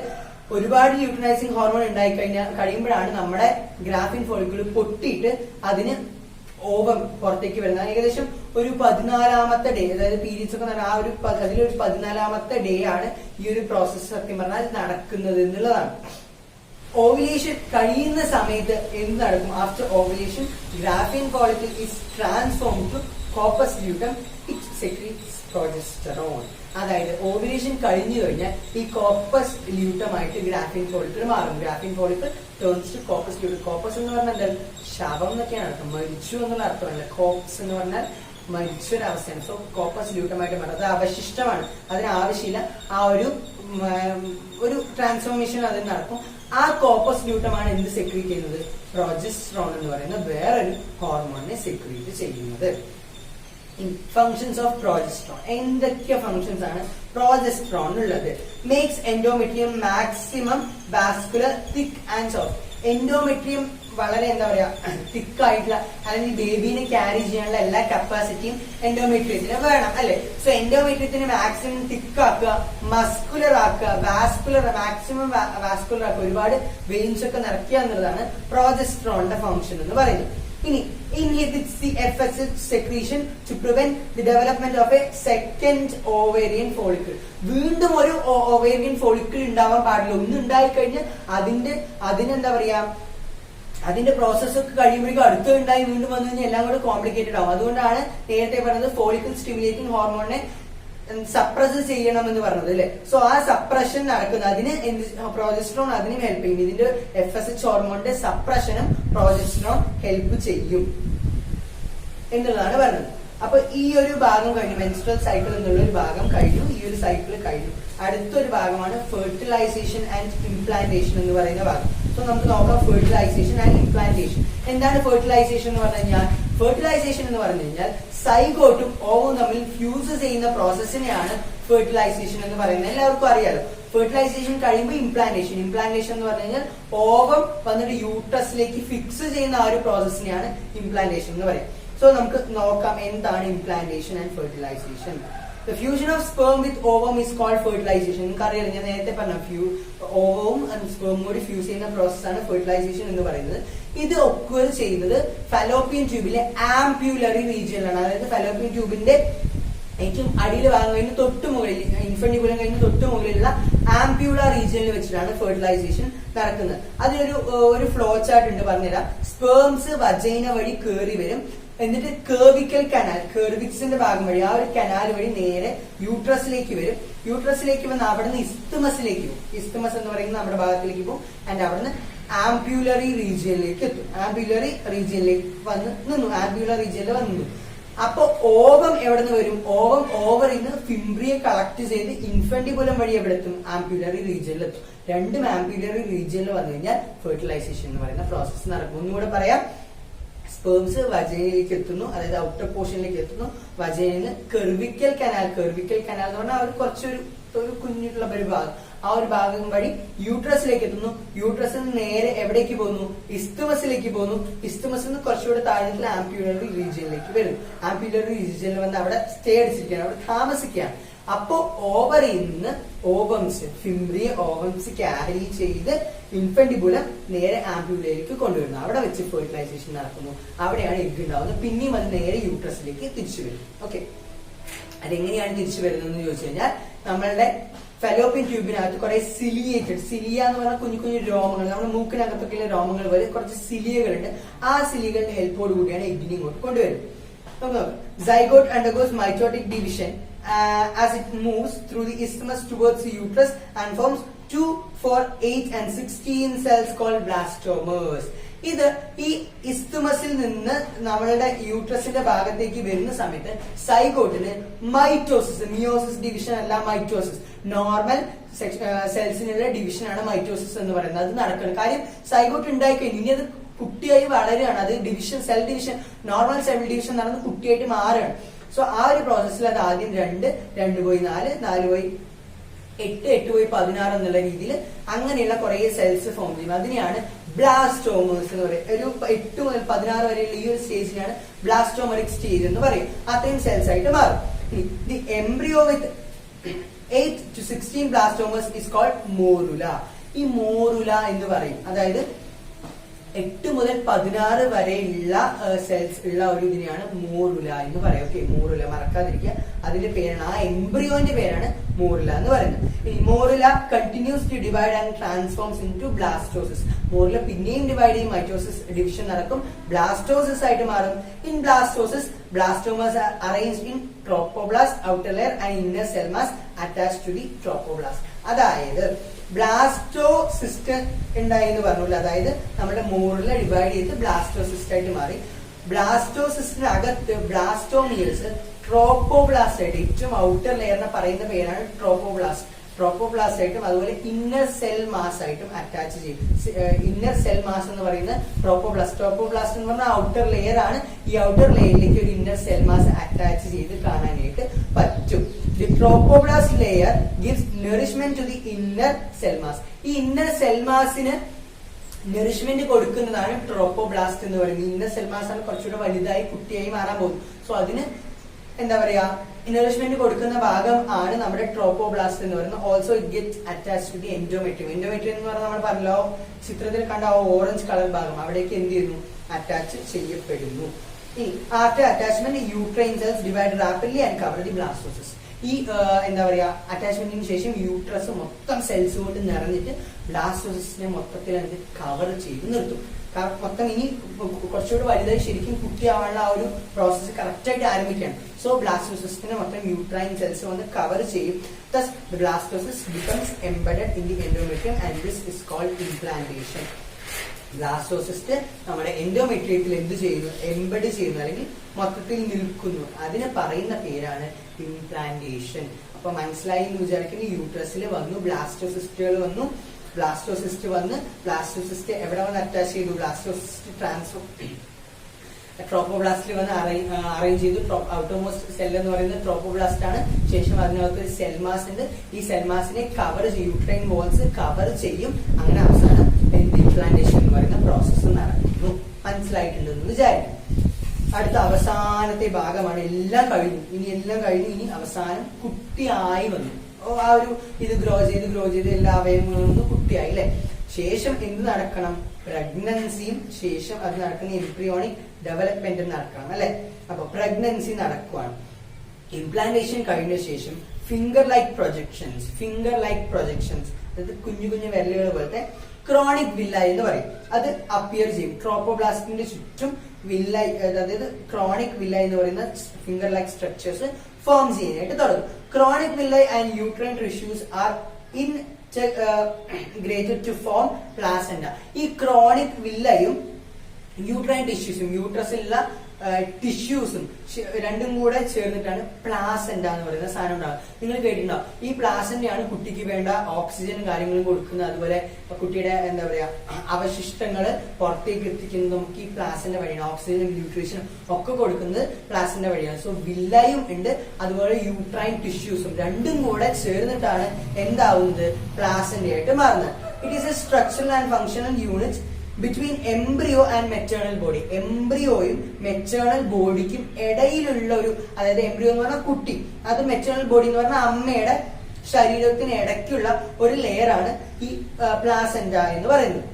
ഒരുപാട് ല്യൂട്ടനൈസിങ് ഹോർമോൺ ഉണ്ടായി കഴിയുമ്പോഴാണ് നമ്മുടെ ഗ്രാഫീൻ ഫോളിക്കിൾ പൊട്ടിയിട്ട് അതിന് ഓവം പുറത്തേക്ക് വരുന്നത്. ഏകദേശം ഒരു 14ാമത്തെ ഡേ, അതായത് പീരീഡ്സ് ഒക്കെ ആ ഒരു അതിലൊരു 14ാമത്തെ ഡേ ആണ് ഈ ഒരു പ്രോസസ്സ് സത്യം പറഞ്ഞാൽ നടക്കുന്നത് എന്നുള്ളതാണ്. ഓവുലേഷൻ കഴിയുന്ന സമയത്ത് എന്ത് നടക്കും? After ovulation Graafian follicle is transform to corpus luteum it secretes progesterone. അതായത് ഓവുലേഷൻ കഴിഞ്ഞു കഴിഞ്ഞാൽ ഈ കോപ്പസ് ല്യൂട്ടമായിട്ട് ഗ്രാഫീൻ ഫോളിക്കിൾ മാറും. Graafian follicle turns to corpus luteum. Corpus എന്ന് പറഞ്ഞാൽ എന്താ? ശവം എന്നൊക്കെയാണ് അർത്ഥം, മരിച്ചു എന്നുള്ള അർത്ഥമല്ല. കോപ്സ് എന്ന് പറഞ്ഞാൽ മരിച്ചൊരവസ്ഥയാണ്. സോ കോപ്പസ് ല്യൂട്ടമായിട്ട് മാറും. അത് അവശിഷ്ടമാണ്, അതിന് ആവശ്യമില്ല. ആ ഒരു ട്രാൻസ്ഫോർമേഷൻ അതിന് നടക്കും. ആ കോപ്പസ് ല്യൂട്ടമാണ് എന്ത് സെക്രീറ്റ് ചെയ്യുന്നത്? പ്രൊജസ്ട്രോൺ എന്ന് പറയുന്ന വേറൊരു ഹോർമോണിനെ സെക്രീറ്റ് ചെയ്യുന്നത്. Functions of progesterone. എന്തൊക്കെ ഫങ്ഷൻസ് ആണ് പ്രൊജസ്ട്രോൺ ഉള്ളത്? Makes endometrium maximum vascular thick and soft. Endometrium വളരെ എന്താ പറയാ തിക്ക് ആയിട്ടുള്ള, അല്ലെങ്കിൽ ബേബീനെ ക്യാരി ചെയ്യാനുള്ള എല്ലാ കപ്പാസിറ്റിയും എൻഡോമെട്രിയത്തിന് വേണം അല്ലെ? സോ എൻഡോമെട്രിയത്തിന് മാക്സിമം തിക്ക് ആക്കുക, മസ്കുലർ ആക്കുക, വാസ്കുലർ മാക്സിമം വാസ്കുലർ ആക്കുക, ഒരുപാട് വെയിൻസ് ഒക്കെ നിറയ്ക്കുക എന്നുള്ളതാണ് പ്രൊജസ്ട്രോണിന്റെ ഫംഗ്ഷൻ എന്ന് പറയുന്നത്. ഇനി inhibits the FSH secretion to prevent the development of a second ovarian follicle. വീണ്ടും ഒരു ഓവേറിയൻ ഫോളിക്കിൾ ഉണ്ടാവാൻ പാടില്ല. ഒന്ന് ഉണ്ടായി കഴിഞ്ഞാൽ അതിനെന്താ പറയാ, അതിന്റെ പ്രോസസ് ഒക്കെ കഴിയുമ്പോഴേക്കും അടുത്ത് ഉണ്ടായി വീണ്ടും വന്നു കഴിഞ്ഞാൽ എല്ലാം കൂടെ കോംപ്ലിക്കേറ്റഡ് ആവും. അതുകൊണ്ടാണ് നേരത്തെ പറഞ്ഞത് ഫോളിക്കിൾ സ്റ്റിമുലേറ്റിംഗ് ഹോർമോണിനെ സപ്രസ് ചെയ്യണം എന്ന് പറഞ്ഞത് അല്ലെ? സോ ആ സപ്രഷൻ നടക്കുന്നത് അതിന് പ്രൊജസ്ട്രോൺ അതിനും ഹെൽപ്പ് ചെയ്യും. ഇതിന്റെ FSH ഹോർമോണിന്റെ സപ്രഷനും പ്രൊജസ്ട്രോൺ ഹെൽപ്പ് ചെയ്യും എന്നുള്ളതാണ് പറഞ്ഞത്. അപ്പൊ ഈ ഒരു ഭാഗം കഴിഞ്ഞു, മെൻസ്ട്രൽ സൈക്കിൾ എന്നുള്ള ഒരു ഭാഗം കഴിഞ്ഞു, ഈ ഒരു സൈക്കിൾ കഴിഞ്ഞു. അടുത്തൊരു ഭാഗമാണ് ഫെർട്ടിലൈസേഷൻ ആൻഡ് ഇംപ്ലാന്റേഷൻ എന്ന് പറയുന്ന ഭാഗം. സോ നമുക്ക് നോക്കാം ഫെർട്ടിലൈസേഷൻ ആൻഡ് ഇംപ്ലാന്റേഷൻ. എന്താണ് ഫെർട്ടിലൈസേഷൻ എന്ന് പറഞ്ഞു കഴിഞ്ഞാൽ? ഫെർട്ടിലൈസേഷൻ എന്ന് പറഞ്ഞു കഴിഞ്ഞാൽ സൈഗോട്ടും ഓവും തമ്മിൽ ഫ്യൂസ് ചെയ്യുന്ന പ്രോസസ്സിനെയാണ് ഫെർട്ടിലൈസേഷൻ എന്ന് പറയുന്നത്. എല്ലാവർക്കും അറിയാലോ. ഫെർട്ടിലൈസേഷൻ കഴിയുമ്പോൾ ഇംപ്ലാന്റേഷൻ. ഇംപ്ലാന്റേഷൻ എന്ന് പറഞ്ഞു കഴിഞ്ഞാൽ ഓവം വന്നിട്ട് യൂട്രസിലേക്ക് ഫിക്സ് ചെയ്യുന്ന ആ ഒരു പ്രോസസ്സിനെയാണ് ഇംപ്ലാന്റേഷൻ എന്ന് പറയുന്നത്. സോ നമുക്ക് നോക്കാം എന്താണ് implantation and fertilisation. The fusion of sperm with ovum is called fertilization. നിങ്ങൾക്ക് അറിയാലോ, ഞാൻ നേരത്തെ പറഞ്ഞു ഓവവും സ്പെർമും കൂടി ഫ്യൂസ് ചെയ്യുന്ന പ്രോസസ്സാണ് ഫെർട്ടിലൈസേഷൻ എന്ന് പറയുന്നത്. ഇത് ഒക്വർ ചെയ്യുന്നത് ഫലോപ്പിയൻ ട്യൂബിലെ ആംപ്യൂലറി റീജിയനിലാണ്. അതായത് ഫലോപ്പിയൻ ട്യൂബിന്റെ ഏറ്റവും അടിയിൽ ഭാഗം കഴിഞ്ഞ് തൊട്ട് മുകളിൽ, ഇൻഫന്റിബുലം കഴിഞ്ഞ് തൊട്ട് മുകളിലുള്ള ആംപ്യൂളർ റീജിയനിൽ വെച്ചിട്ടാണ് ഫെർട്ടിലൈസേഷൻ നടക്കുന്നത്. അതിലൊരു ഫ്ലോ ചാർട്ട് ഉണ്ട്, പറഞ്ഞുതരാം. സ്പേംസ് വജൈന വഴി കയറി വരും, എന്നിട്ട് കേർവിക്കൽ കനാൽ, കേർവിക്സിന്റെ ഭാഗം വഴി ആ ഒരു കനാൽ വഴി നേരെ യൂട്രസിലേക്ക് വരും. യൂട്രസിലേക്ക് വന്ന് അവിടുന്ന് ഇസ്തമസിലേക്ക് പോകും. ഇസ്തമസ് എന്ന് പറയുന്നത് നമ്മുടെ ഭാഗത്തിലേക്ക് പോകും. ആൻഡ് അവിടുന്ന് ആംപ്യൂലറി റീജിയനിലേക്ക് എത്തും. ആംപ്യൂലറി റീജിയനിലേക്ക് വന്ന് നിന്നു, ആംപ്യൂലർ റീജിയനിൽ വന്നു നിന്നു. അപ്പൊ ഓവം എവിടെ നിന്ന് വരും? ഓവം ഓവറിൽ നിന്ന് ഫിംബ്രിയെ കളക്ട് ചെയ്ത് ഇൻഫന്റിബുലം വഴി എവിടെ എത്തും? ആംപ്യൂലറി റീജിയനിൽ എത്തും. രണ്ടും ആംപ്യൂലറി റീജിയനിൽ വന്നു കഴിഞ്ഞാൽ ഫെർട്ടിലൈസേഷൻ എന്ന് പറയുന്ന പ്രോസസ് നടക്കും. ഒന്നുകൂടെ പറയാം. സ്പേംസ് വജൈനയിലേക്ക് എത്തുന്നു, അതായത് ഔട്ടർ പോർഷനിലേക്ക് എത്തുന്നു. വജൈനയിൽ കെർവിക്കൽ കനാൽ എന്ന് പറഞ്ഞാൽ അവർ കുറച്ചൊരു കുഞ്ഞിട്ടുള്ള ഒരു ഭാഗം, ആ ഒരു ഭാഗം വഴി യൂട്രസിലേക്ക് എത്തുന്നു. യൂട്രസിൽ നിന്ന് നേരെ എവിടേക്ക് പോകുന്നു? ഇസ്തമസിലേക്ക് പോകുന്നു. ഇസ്തമസിൽ നിന്ന് കുറച്ചുകൂടെ താഴെയുള്ള ആംപ്യൂലറി റീജിയനിലേക്ക് വരും. ആംപ്യൂലറി റീജിയനിൽ വന്ന് അവിടെ സ്റ്റേ അടിച്ചിരിക്കുകയാണ്, അവിടെ താമസിക്കുകയാണ്. അപ്പോ ഓവറിൽ നിന്ന് ഓവംസ്, ഫിംബ്രിയ ഓവംസ് ക്യാരി ചെയ്ത് ഇൻഫന്റിബുലം നേരെ ആംപ്യൂലയിലേക്ക് കൊണ്ടുവരുന്നു. അവിടെ വെച്ച് ഫെർട്ടിലൈസേഷൻ നടക്കുന്നു. അവിടെയാണ് എഗ് ഉണ്ടാവുന്നത്. പിന്നെയും അത് നേരെ യൂട്രസിലേക്ക് തിരിച്ചു വരും. ഓക്കെ, അതെങ്ങനെയാണ് തിരിച്ചു വരുന്നതെന്ന് ചോദിച്ചു കഴിഞ്ഞാൽ നമ്മളുടെ ഫെലോപ്പിയൻ ട്യൂബിനകത്ത് കുറെ സിലിയ എന്ന് പറഞ്ഞാൽ കുഞ്ഞു കുഞ്ഞു രോമങ്ങൾ, നമ്മുടെ മൂക്കിനകത്തൊക്കെയുള്ള രോമങ്ങൾ വരെ കുറച്ച് സിലിയകളുണ്ട്. ആ സിലിയകളുടെ ഹെൽപ്പോട് കൂടിയാണ് എഗ്ഗിനെ ഇങ്ങോട്ട് കൊണ്ടുവരുന്നത്. Zygote undergoes mitotic division as it moves through the isthmus towards the uterus and forms 2, 4, 8 and 16 cells called blastomeres. ഇത് ഈ ഇസ്തുമസിൽ നിന്ന് നമ്മളുടെ യൂട്രസിന്റെ ഭാഗത്തേക്ക് വരുന്ന സമയത്ത് സൈഗോട്ടിന് മൈറ്റോസിസ്, മിയോസിസ് ഡിവിഷൻ അല്ല, നോർമൽ സെൽസിനുള്ള ഡിവിഷനാണ് മൈറ്റോസിസ് എന്ന് പറയുന്നത്. അത് നടക്കണം. കാര്യം സൈഗോട്ട് ഉണ്ടായി കഴിഞ്ഞു, ഇനി അത് കുട്ടിയായി വളരുകയാണ്. അത് division, cell division, normal cell division നടന്ന് കുട്ടിയായിട്ട് മാറുകയാണ്. സോ ആ ഒരു പ്രോസസ്സിൽ അത് ആദ്യം 2 പോയി 4, 4 പോയി 8, 8 പോയി 16 എന്നുള്ള രീതിയിൽ അങ്ങനെയുള്ള കുറെ സെൽസ് ഫോം ചെയ്യും. അതിനെയാണ് ബ്ലാസ്റ്റോമേഴ്സ് എന്ന് പറയും. ഒരു 8 മുതൽ 16 വരെയുള്ള ഈ ഒരു സ്റ്റേജിനാണ് ബ്ലാസ്റ്റോമറിക് സ്റ്റേജ് എന്ന് പറയും. അത്രയും സെൽസ് ആയിട്ട് മാറും. The embryo with 8 to 16 blastomeres is called morula. ഈ മോറുല എന്ന് പറയും. അതായത് 8 മുതൽ 16 വരെയുള്ള സെൽസ് ഉള്ള ഒരു ഇതിനെയാണ് മോറുല എന്ന് പറയാം. ഓക്കെ, മോറുല മറക്കാതിരിക്കുക. അതിന്റെ പേരാണ്, ആ എംബ്രിയോന്റെ പേരാണ് മോറുല എന്ന് പറയുന്നത്. ഇനി morula continues to divide and transforms into blastocyst. Morula പിന്നെയും ഡിവൈഡ് ചെയ്യും, മൈറ്റോസിസ് ഡിവിഷൻ നടക്കും, ബ്ലാസ്റ്റോസിസ് ആയിട്ട് മാറും. In blastocyst blastomeres are arranged in trophoblast, outer layer and inner cell mass attached to the trophoblast. അതായത് blastocyst ഉണ്ടായി എന്ന് പറഞ്ഞില്ല. അതായത് നമ്മുടെ മോറിൽ ഡിവൈഡ് ചെയ്ത് ബ്ലാസ്റ്റോസിസ്റ്റ് ആയിട്ട് മാറി. ബ്ലാസ്റ്റോസിസ്റ്റിനകത്ത് ബ്ലാസ്റ്റോമിയൽസ് ട്രോപ്പോബ്ലാസ്റ്റ് ആയിട്ട്, ഏറ്റവും ഔട്ടർ ലെയറിനെ പറയുന്ന പേരാണ് ട്രോപ്പോബ്ലാസ്റ്റ്, ട്രോപ്പോബ്ലാസ്റ്റ് ആയിട്ടും അതുപോലെ ഇന്നർ സെൽ മാസ് ആയിട്ടും അറ്റാച്ച് ചെയ്യും. ഇന്നർ സെൽ മാസ് എന്ന് പറയുന്നത് ട്രോപ്പോബ്ലാസ്റ്റ്. ട്രോപ്പോബ്ലാസ്റ്റ് എന്ന് പറഞ്ഞാൽ ഔട്ടർ ലെയർ ആണ്. ഈ ഔട്ടർ ലെയറിലേക്ക് ഒരു ഇന്നർ സെൽ മാസ് അറ്റാച്ച് ചെയ്ത് കാണാനായിട്ട് പറ്റും. The trophoblast layer gives nourishment to the inner cell mass. ഈ ഇന്നർ സെൽ മാസിന് നറിഷ്മെന്റ് കൊടുക്കുന്നതാണ് ട്രോപ്പോബ്ലാസ്റ്റ് എന്ന് പറയുന്നത്. ഇന്നർ സെൽ മാസ് ആണ് കുറച്ചുകൂടെ വലുതായി കുട്ടിയായി മാറാൻ പോകും. സോ അതിന് എന്താ പറയാ, നറിഷ്മെന്റ് കൊടുക്കുന്ന ഭാഗം ആണ് നമ്മുടെ ട്രോപ്പോബ്ലാസ്റ്റ് എന്ന് പറയുന്നത്. Also it get attach to the endometrium. Endometrium എന്ന് പറഞ്ഞാൽ നമ്മൾ പറഞ്ഞല്ലോ, ചിത്രത്തിൽ കണ്ട ആ ഓറഞ്ച് കളർ ഭാഗം, അവിടേക്ക് എന്ത് ചെയ്യുന്നു, അറ്റാച്ച് ചെയ്യപ്പെടുന്നു. After attachment uterine cells divide rapidly and cover the blastocyst. ഈ എന്താ പറയാ, അറ്റാച്ച്മെന്റിന് ശേഷം യൂട്രസ് മൊത്തം സെൽസ് കൊണ്ട് നിറഞ്ഞിട്ട് ബ്ലാസ്റ്റോസിസിനെ മൊത്തത്തിൽ അതിന് കവർ ചെയ്ത് നിർത്തും. മൊത്തം ഇനി കുറച്ചുകൂടി വലുതായി ശരിക്കും കുട്ടിയാവാനുള്ള ആ ഒരു പ്രോസസ്സ് കറക്റ്റ് ആയിട്ട് ആരംഭിക്കുകയാണ്. സോ ബ്ലാസ്റ്റോസിസ്റ്റിനെ മൊത്തം യൂട്രൈൻ സെൽസ് വന്ന് കവർ ചെയ്യും. Thus the blastocyst becomes embedded in the endometrium and this is called implantation. Blastocyst നമ്മുടെ എൻഡോമെട്രിയത്തിൽ എന്ത് ചെയ്യുന്നു, എംബഡ് ചെയ്യുന്നു അല്ലെങ്കിൽ മൊത്തത്തിൽ നിൽക്കുന്നു. അതിന് പറയുന്ന പേരാണ് ഇംപ്ലാന്റേഷൻ. അപ്പൊ മനസ്സിലായി എന്ന് വിചാരിക്കുന്നു. യൂട്രസിൽ വന്നു, ബ്ലാസ്റ്റോസിസ്റ്റുകൾ വന്നു, ബ്ലാസ്റ്റോസിസ്റ്റ് വന്ന് ബ്ലാസ്റ്റോസിസ്റ്റ് എവിടെ വന്ന് അറ്റാച്ച് ചെയ്തു, ബ്ലാസ്റ്റോസിസ്റ്റ് ട്രാൻസ്ഫോർ ട്രോപ്പോബ്ലാസ്റ്റിൽ വന്ന് അറേഞ്ച് ചെയ്തു. ഔട്ടർമോസ്റ്റ് സെൽ എന്ന് പറയുന്നത് ട്രോപ്പോബ്ലാസ്റ്റ് ആണ്. ശേഷം അതിനകത്ത് ഒരു സെൽ മാസ് ഉണ്ട്. ഈ സെൽ മാസിനെ കവർ ചെയ്യും, യൂട്രൈൻ വോൾസ് കവർ ചെയ്യും. അങ്ങനെ അവസാനം ഇംപ്ലാന്റേഷൻ എന്ന് പറയുന്ന പ്രോസസ്സ് നടക്കുന്നു. മനസ്സിലായിട്ടുണ്ടെന്ന് വിചാരിക്കും. അടുത്ത അവസാനത്തെ ഭാഗമാണ്. എല്ലാം കഴിഞ്ഞു, ഇനി അവസാനം കുട്ടിയായി വന്നു. ആ ഒരു ഇത് ഗ്രോ ചെയ്ത് എല്ലാ അവയവങ്ങളും കുട്ടിയായി അല്ലെ. ശേഷം എന്ത് നടക്കണം, പ്രഗ്നൻസിയും ശേഷം അത് നടക്കുന്ന എംബ്രിയോണിക് ഡെവലപ്മെന്റും നടക്കണം അല്ലെ. അപ്പൊ പ്രഗ്നൻസി നടക്കുവാണ്. ഇംപ്ലാന്റേഷൻ കഴിഞ്ഞ ശേഷം ഫിംഗർ ലൈക്ക് പ്രൊജക്ഷൻസ് അതായത് കുഞ്ഞു വിരലുകൾ പോലത്തെ ക്രോണിക് വില്ലായി എന്ന് പറയും. അത് അപ്പിയർ ചെയ്യും. ട്രോപ്പോബ്ലാസ്റ്റിന്റെ ചുറ്റും വില്ലായി, അതായത് ക്രോണിക് വില്ലായി എന്ന് പറയുന്ന ഫിംഗർ ലൈക്ക് സ്ട്രക്ചേഴ്സ് ഫോം ചെയ്യാനായിട്ട് തുടങ്ങും. Chorionic villi and uterine tissues are integrated to form placenta. ഈ ക്രോണിക് വില്ലയും യൂട്രൈൻ ടിഷ്യൂസും യൂട്രസിലുള്ള ടിഷ്യൂസും രണ്ടും കൂടെ ചേർന്നിട്ടാണ് പ്ലാസെന്റ എന്ന് പറയുന്ന സാധനം ഉണ്ടാകും. നിങ്ങൾ കേട്ടിട്ടുണ്ടാവും. ഈ പ്ലാസെന്റയാണ് കുട്ടിക്ക് വേണ്ട ഓക്സിജനും കാര്യങ്ങളും കൊടുക്കുന്നത്. അതുപോലെ കുട്ടിയുടെ എന്താ പറയാ അവശിഷ്ടങ്ങൾ പുറത്തേക്ക് എത്തിക്കുന്നത് നമുക്ക് ഈ പ്ലാസെന്റ വഴിയാണ്. ഓക്സിജനും ന്യൂട്രീഷനും ഒക്കെ കൊടുക്കുന്നത് പ്ലാസെന്റ വഴിയാണ്. സോ വില്ലയും ഉണ്ട്, അതുപോലെ യൂട്രൈൻ ടിഷ്യൂസും രണ്ടും കൂടെ ചേർന്നിട്ടാണ് എന്താവുന്നത്, പ്ലാസെന്റ ആയിട്ട് മാറുന്നത്. It is a structural and functional unit between embryo and maternal body. എംബ്രിയോയും മെറ്റേണൽ ബോഡിക്കും ഇടയിലുള്ള ഒരു, അതായത് എംബ്രിയോ എന്ന് പറഞ്ഞാൽ കുട്ടി, അത് മെറ്റേണൽ ബോഡി എന്ന് പറഞ്ഞാൽ അമ്മയുടെ ശരീരത്തിന് ഇടയ്ക്കുള്ള ഒരു ലെയർ ആണ് ഈ പ്ലാസെന്റ എന്ന് പറയുന്നത്.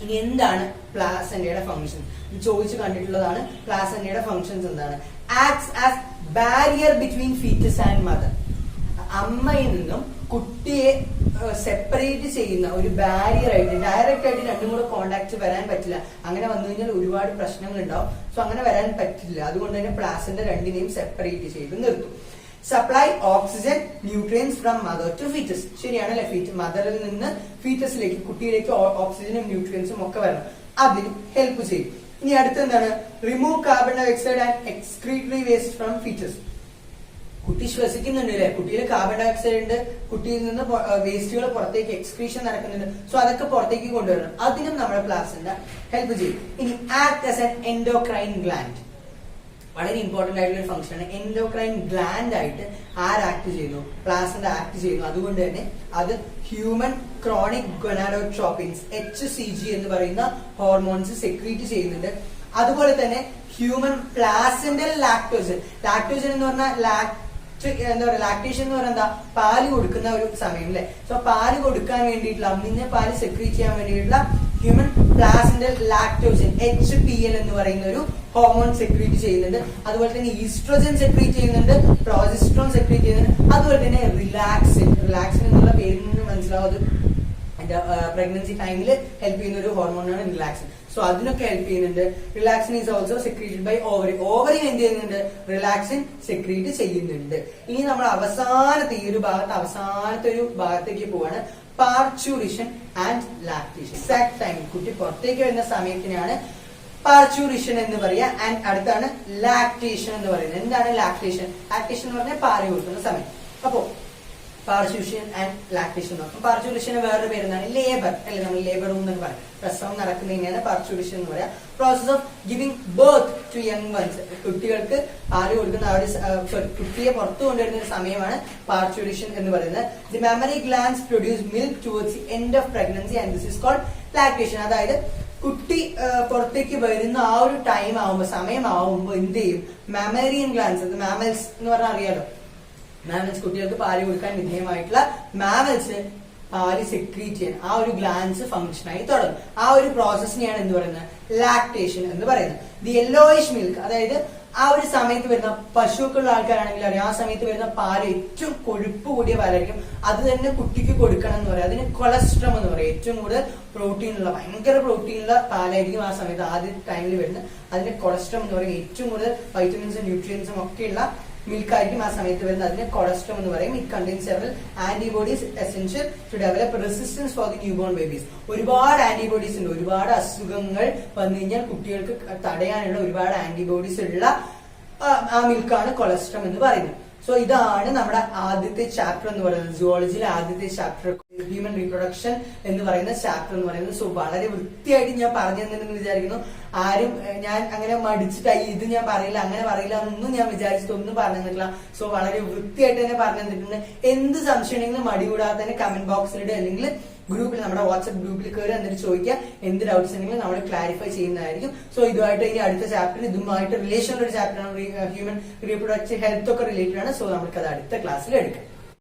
ഇനി എന്താണ് പ്ലാസെന്റയുടെ ഫംഗ്ഷൻ ചോദിച്ചു കണ്ടിട്ടുള്ളതാണ്. പ്ലാസെന്റയുടെ ഫംഗ്ഷൻസ് എന്താണ്? Acts as barrier between foetus and mother. അമ്മയിൽ നിന്നും കുട്ടിയെ സെപ്പറേറ്റ് ചെയ്യുന്ന ഒരു ബാരിയർ ആയിട്ട്, ഡയറക്റ്റ് ആയിട്ട് രണ്ടും കൂടെ കോണ്ടാക്ട് വരാൻ പറ്റില്ല. അങ്ങനെ വന്നു കഴിഞ്ഞാൽ ഒരുപാട് പ്രശ്നങ്ങൾ ഉണ്ടാവും. സോ അങ്ങനെ വരാൻ പറ്റില്ല. അതുകൊണ്ട് തന്നെ പ്ലാസെന്റ രണ്ടിനെയും സെപ്പറേറ്റ് ചെയ്ത് നിർത്തും. Supply oxygen nutrients from mother to foetus. ശരിയാണല്ലേ? മദറിൽ നിന്ന് ഫീറ്റസിലേക്ക്, കുട്ടിയിലേക്ക് ഓക്സിജനും ന്യൂട്രിയൻസും ഒക്കെ വരണം. അതിന് ഹെൽപ്പ് ചെയ്യും. ഇനി അടുത്തെന്താണ്? Remove carbon dioxide and excretory waste from foetus. കുട്ടി ശ്വസിക്കുന്നുണ്ട് അല്ലെ, കുട്ടിയിൽ കാർബൺ ഡൈ ഓക്സൈഡ് ഉണ്ട്, കുട്ടിയിൽ നിന്ന് വേസ്റ്റുകൾ പുറത്തേക്ക് എക്സ്ക്രീഷൻ നടക്കുന്നുണ്ട്. സോ അതൊക്കെ പുറത്തേക്ക് കൊണ്ടുവരണം. അതിനും നമ്മുടെ പ്ലാസന്റ ഹെൽപ്പ് ചെയ്യും. ഇനി act as an endocrine gland, വളരെ ഇമ്പോർട്ടന്റ് ആയിട്ടുള്ള ഒരു ഫംഗ്ഷൻ ആണ്. എൻഡോക്രൈൻ ഗ്ലാൻഡ് ആയിട്ട് ആക്ട് ചെയ്യുന്നു, പ്ലാസന്റ ആക്ട് ചെയ്യുന്നു. അതുകൊണ്ട് തന്നെ അത് ഹ്യൂമൻ ക്രോണിക് ഗൊനാഡോട്രോപ്പിൻസ് HCG എന്ന് പറയുന്ന ഹോർമോൺസ് സെക്രീറ്റ് ചെയ്യുന്നുണ്ട്. അതുപോലെ തന്നെ ഹ്യൂമൻ പ്ലാസന്റൽ ലാക്ടോജൻ, ലാക്ടോജൻ എന്ന് പറഞ്ഞാൽ എന്താ പറയുക, ലാക്ടേഷൻ എന്ന് പറഞ്ഞാൽ എന്താ, പാല് കൊടുക്കുന്ന ഒരു സമയം അല്ലെ. സോ പാല് കൊടുക്കാൻ വേണ്ടിയിട്ടുള്ള, അമ്മിഞ്ഞ പാല് സെക്രീറ്റ് ചെയ്യാൻ വേണ്ടിയിട്ടുള്ള ഹ്യൂമൻ പ്ലാസന്റൽ ലാക്ടോജൻ HPL എന്ന് പറയുന്ന ഒരു ഹോർമോൺ സെക്രീറ്റ് ചെയ്യുന്നുണ്ട്. അതുപോലെ തന്നെ ഈസ്ട്രോജൻ സെക്രീറ്റ് ചെയ്യുന്നുണ്ട്, പ്രോജസ്ട്രോൺ സെക്രീറ്റ് ചെയ്യുന്നുണ്ട്. അതുപോലെ തന്നെ റിലാക്സിൻ എന്നുള്ള പേരിൽ നിന്ന് മനസ്സിലാവും പ്രഗ്നൻസി ടൈമിൽ ഹെൽപ്പ് ചെയ്യുന്ന ഒരു ഹോർമോണാണ് റിലാക്സിൻ. സോ അതിനൊക്കെ ഹെൽപ്പ് ചെയ്യുന്നുണ്ട്. Relaxin is also secreted by ovary. Ovary എന്ത് ചെയ്യുന്നുണ്ട്, റിലാക്സിൻ സെക്രീറ്റ് ചെയ്യുന്നുണ്ട്. ഇനി നമ്മൾ അവസാനത്തെ ഈ ഒരു ഭാഗത്ത് അവസാനത്തെ ഒരു ഭാഗത്തേക്ക് പോവാണ്, പാർച്യൂറിഷൻ ആൻഡ് ലാക്ടേഷൻ. എക്സാക്ട് ടൈം കുട്ടി പുറത്തേക്ക് വരുന്ന സമയത്തിനാണ് പാർച്യൂറിഷൻ എന്ന് പറയാ. ആൻഡ് അടുത്താണ് ലാക്ടേഷൻ എന്ന് പറയുന്നത്. എന്താണ് ലാക്ടേഷൻ? ലാക്ടേഷൻ എന്ന് പറഞ്ഞാൽ പാല് കൊടുക്കുന്ന സമയം. അപ്പോ പാർച്യൂഷൻ ആൻഡ് ലാക്ടേഷൻ നോക്കാം. പാർച്യൂറിഷന് വേറൊരു പേരെന്താണ്, ലേബർ അല്ലെ, നമ്മൾ ലേബർ റൂം എന്ന് പറയാം. പ്രസവം നടക്കുന്നതിനാണ് പാർച്യൂറിഷൻ എന്ന് പറയാം. Process of giving birth to young ones, കുട്ടികൾക്ക് പാല് കൊടുക്കുന്ന ആ ഒരു കുട്ടിയെ പുറത്തു കൊണ്ടുവരുന്ന ഒരു സമയമാണ് പാർച്യൂറിഷൻ എന്ന് പറയുന്നത്. The mammary glands produce milk towards the end of pregnancy and this is called lactation. അതായത് കുട്ടി പുറത്തേക്ക് വരുന്ന ആ ഒരു ടൈം ആവുമ്പോ, സമയമാവുമ്പോ എന്ത് ചെയ്യും, മെമ്മറിയൻ ഗ്ലാൻഡ്സ്, മാമൽസ് എന്ന് പറഞ്ഞാൽ അറിയാലോ, മാമൽസ് കുട്ടികൾക്ക് പാല് കൊടുക്കാൻ വിധേയമായിട്ടുള്ള മാമൽസ് പാല് സെക്രീറ്റ് ചെയ്യാൻ ആ ഒരു ഗ്ലാൻസ് ഫംഗ്ഷൻ ആയി തുടങ്ങും. ആ ഒരു പ്രോസസ്സിനെയാണ് എന്ത് പറയുന്നത്, ലാക്ടേഷൻ എന്ന് പറയുന്നത്. ദി യെല്ലോയിഷ് മിൽക്ക്, അതായത് ആ ഒരു സമയത്ത് വരുന്ന പശുക്കളുള്ള ആൾക്കാരാണെങ്കിൽ അറിയാം, ആ സമയത്ത് വരുന്ന പാല് ഏറ്റവും കൊഴുപ്പ് കൂടിയ പാലായിരിക്കും. അത് തന്നെ കുട്ടിക്ക് കൊടുക്കണം എന്ന് പറയാം. അതിന് കൊളസ്ട്രം എന്ന് പറയും. ഏറ്റവും കൂടുതൽ പ്രോട്ടീൻ ഉള്ള, ഭയങ്കര പ്രോട്ടീൻ ഉള്ള പാലായിരിക്കും ആ സമയത്ത് ആദ്യ ടൈമിൽ വരുന്നത്. അതിന് കൊളസ്ട്രം എന്ന് പറയും. ഏറ്റവും കൂടുതൽ വൈറ്റമിൻസും ന്യൂട്രിയൻസും ഒക്കെയുള്ള മിൽക്ക് ആയിരിക്കും ആ സമയത്ത് വരുന്നത്. അതിനെ കൊളസ്ട്രം എന്ന് പറയും. It contains several antibodies essential to develop resistance for the newborn babies. ഒരുപാട് ആന്റിബോഡീസ് ഉണ്ട്. ഒരുപാട് അസുഖങ്ങൾ വന്നു കഴിഞ്ഞാൽ കുട്ടികൾക്ക് തടയാനുള്ള ഒരുപാട് ആന്റിബോഡീസ് ഉള്ള ആ മിൽക്കാണ് കൊളസ്ട്രം എന്ന് പറയുന്നത്. സോ ഇതാണ് നമ്മുടെ ആദ്യത്തെ ചാപ്റ്റർ എന്ന് പറയുന്നത്, സുവോളജിയിലെ ആദ്യത്തെ ചാപ്റ്റർ, ഹ്യൂമൻ റീപ്രൊഡക്ഷൻ എന്ന് പറയുന്ന ചാപ്റ്റർ എന്ന് പറയുന്നത്. സോ വളരെ വൃത്തിയായിട്ട് ഞാൻ പറഞ്ഞു തന്നിട്ടുണ്ടെന്ന് വിചാരിക്കുന്നു. ആരും ഞാൻ അങ്ങനെ മടിച്ചിട്ടായി ഇത് ഞാൻ പറയില്ല, അങ്ങനെ പറയില്ല എന്നൊന്നും ഞാൻ വിചാരിച്ചിട്ടൊന്നും പറഞ്ഞു തന്നിട്ടില്ല. സോ വളരെ വൃത്തിയായിട്ട് തന്നെ പറഞ്ഞു തന്നിട്ടുണ്ട്. എന്ത് സംശയം ഉണ്ടെങ്കിലും മടി കൂടാതെ തന്നെ കമന്റ് ബോക്സിലിട്ട് അല്ലെങ്കിൽ ഗ്രൂപ്പിൽ, നമ്മുടെ വാട്സ്ആപ്പ് ഗ്രൂപ്പിൽ കയറി എന്നിട്ട് ചോദിക്കുക. എന്ത് ഡൗട്ട്സ് ഉണ്ടെങ്കിലും നമ്മൾ ക്ലാരിഫൈ ചെയ്യുന്നതായിരിക്കും. സോ ഇതുമായിട്ട് ഇനി അടുത്ത ചാപ്റ്റർ ഇതുമായിട്ട് റിലേഷൻ ഉള്ള ഒരു ചാപ്റ്ററാണ്, ഹ്യൂമൻ റീപ്രൊഡക്റ്റീവ് ഹെൽത്ത് ഒക്കെ റിലേറ്റഡ് ആണ്. സോ നമുക്ക് അത് അടുത്ത ക്ലാസ്സിൽ എടുക്കാം.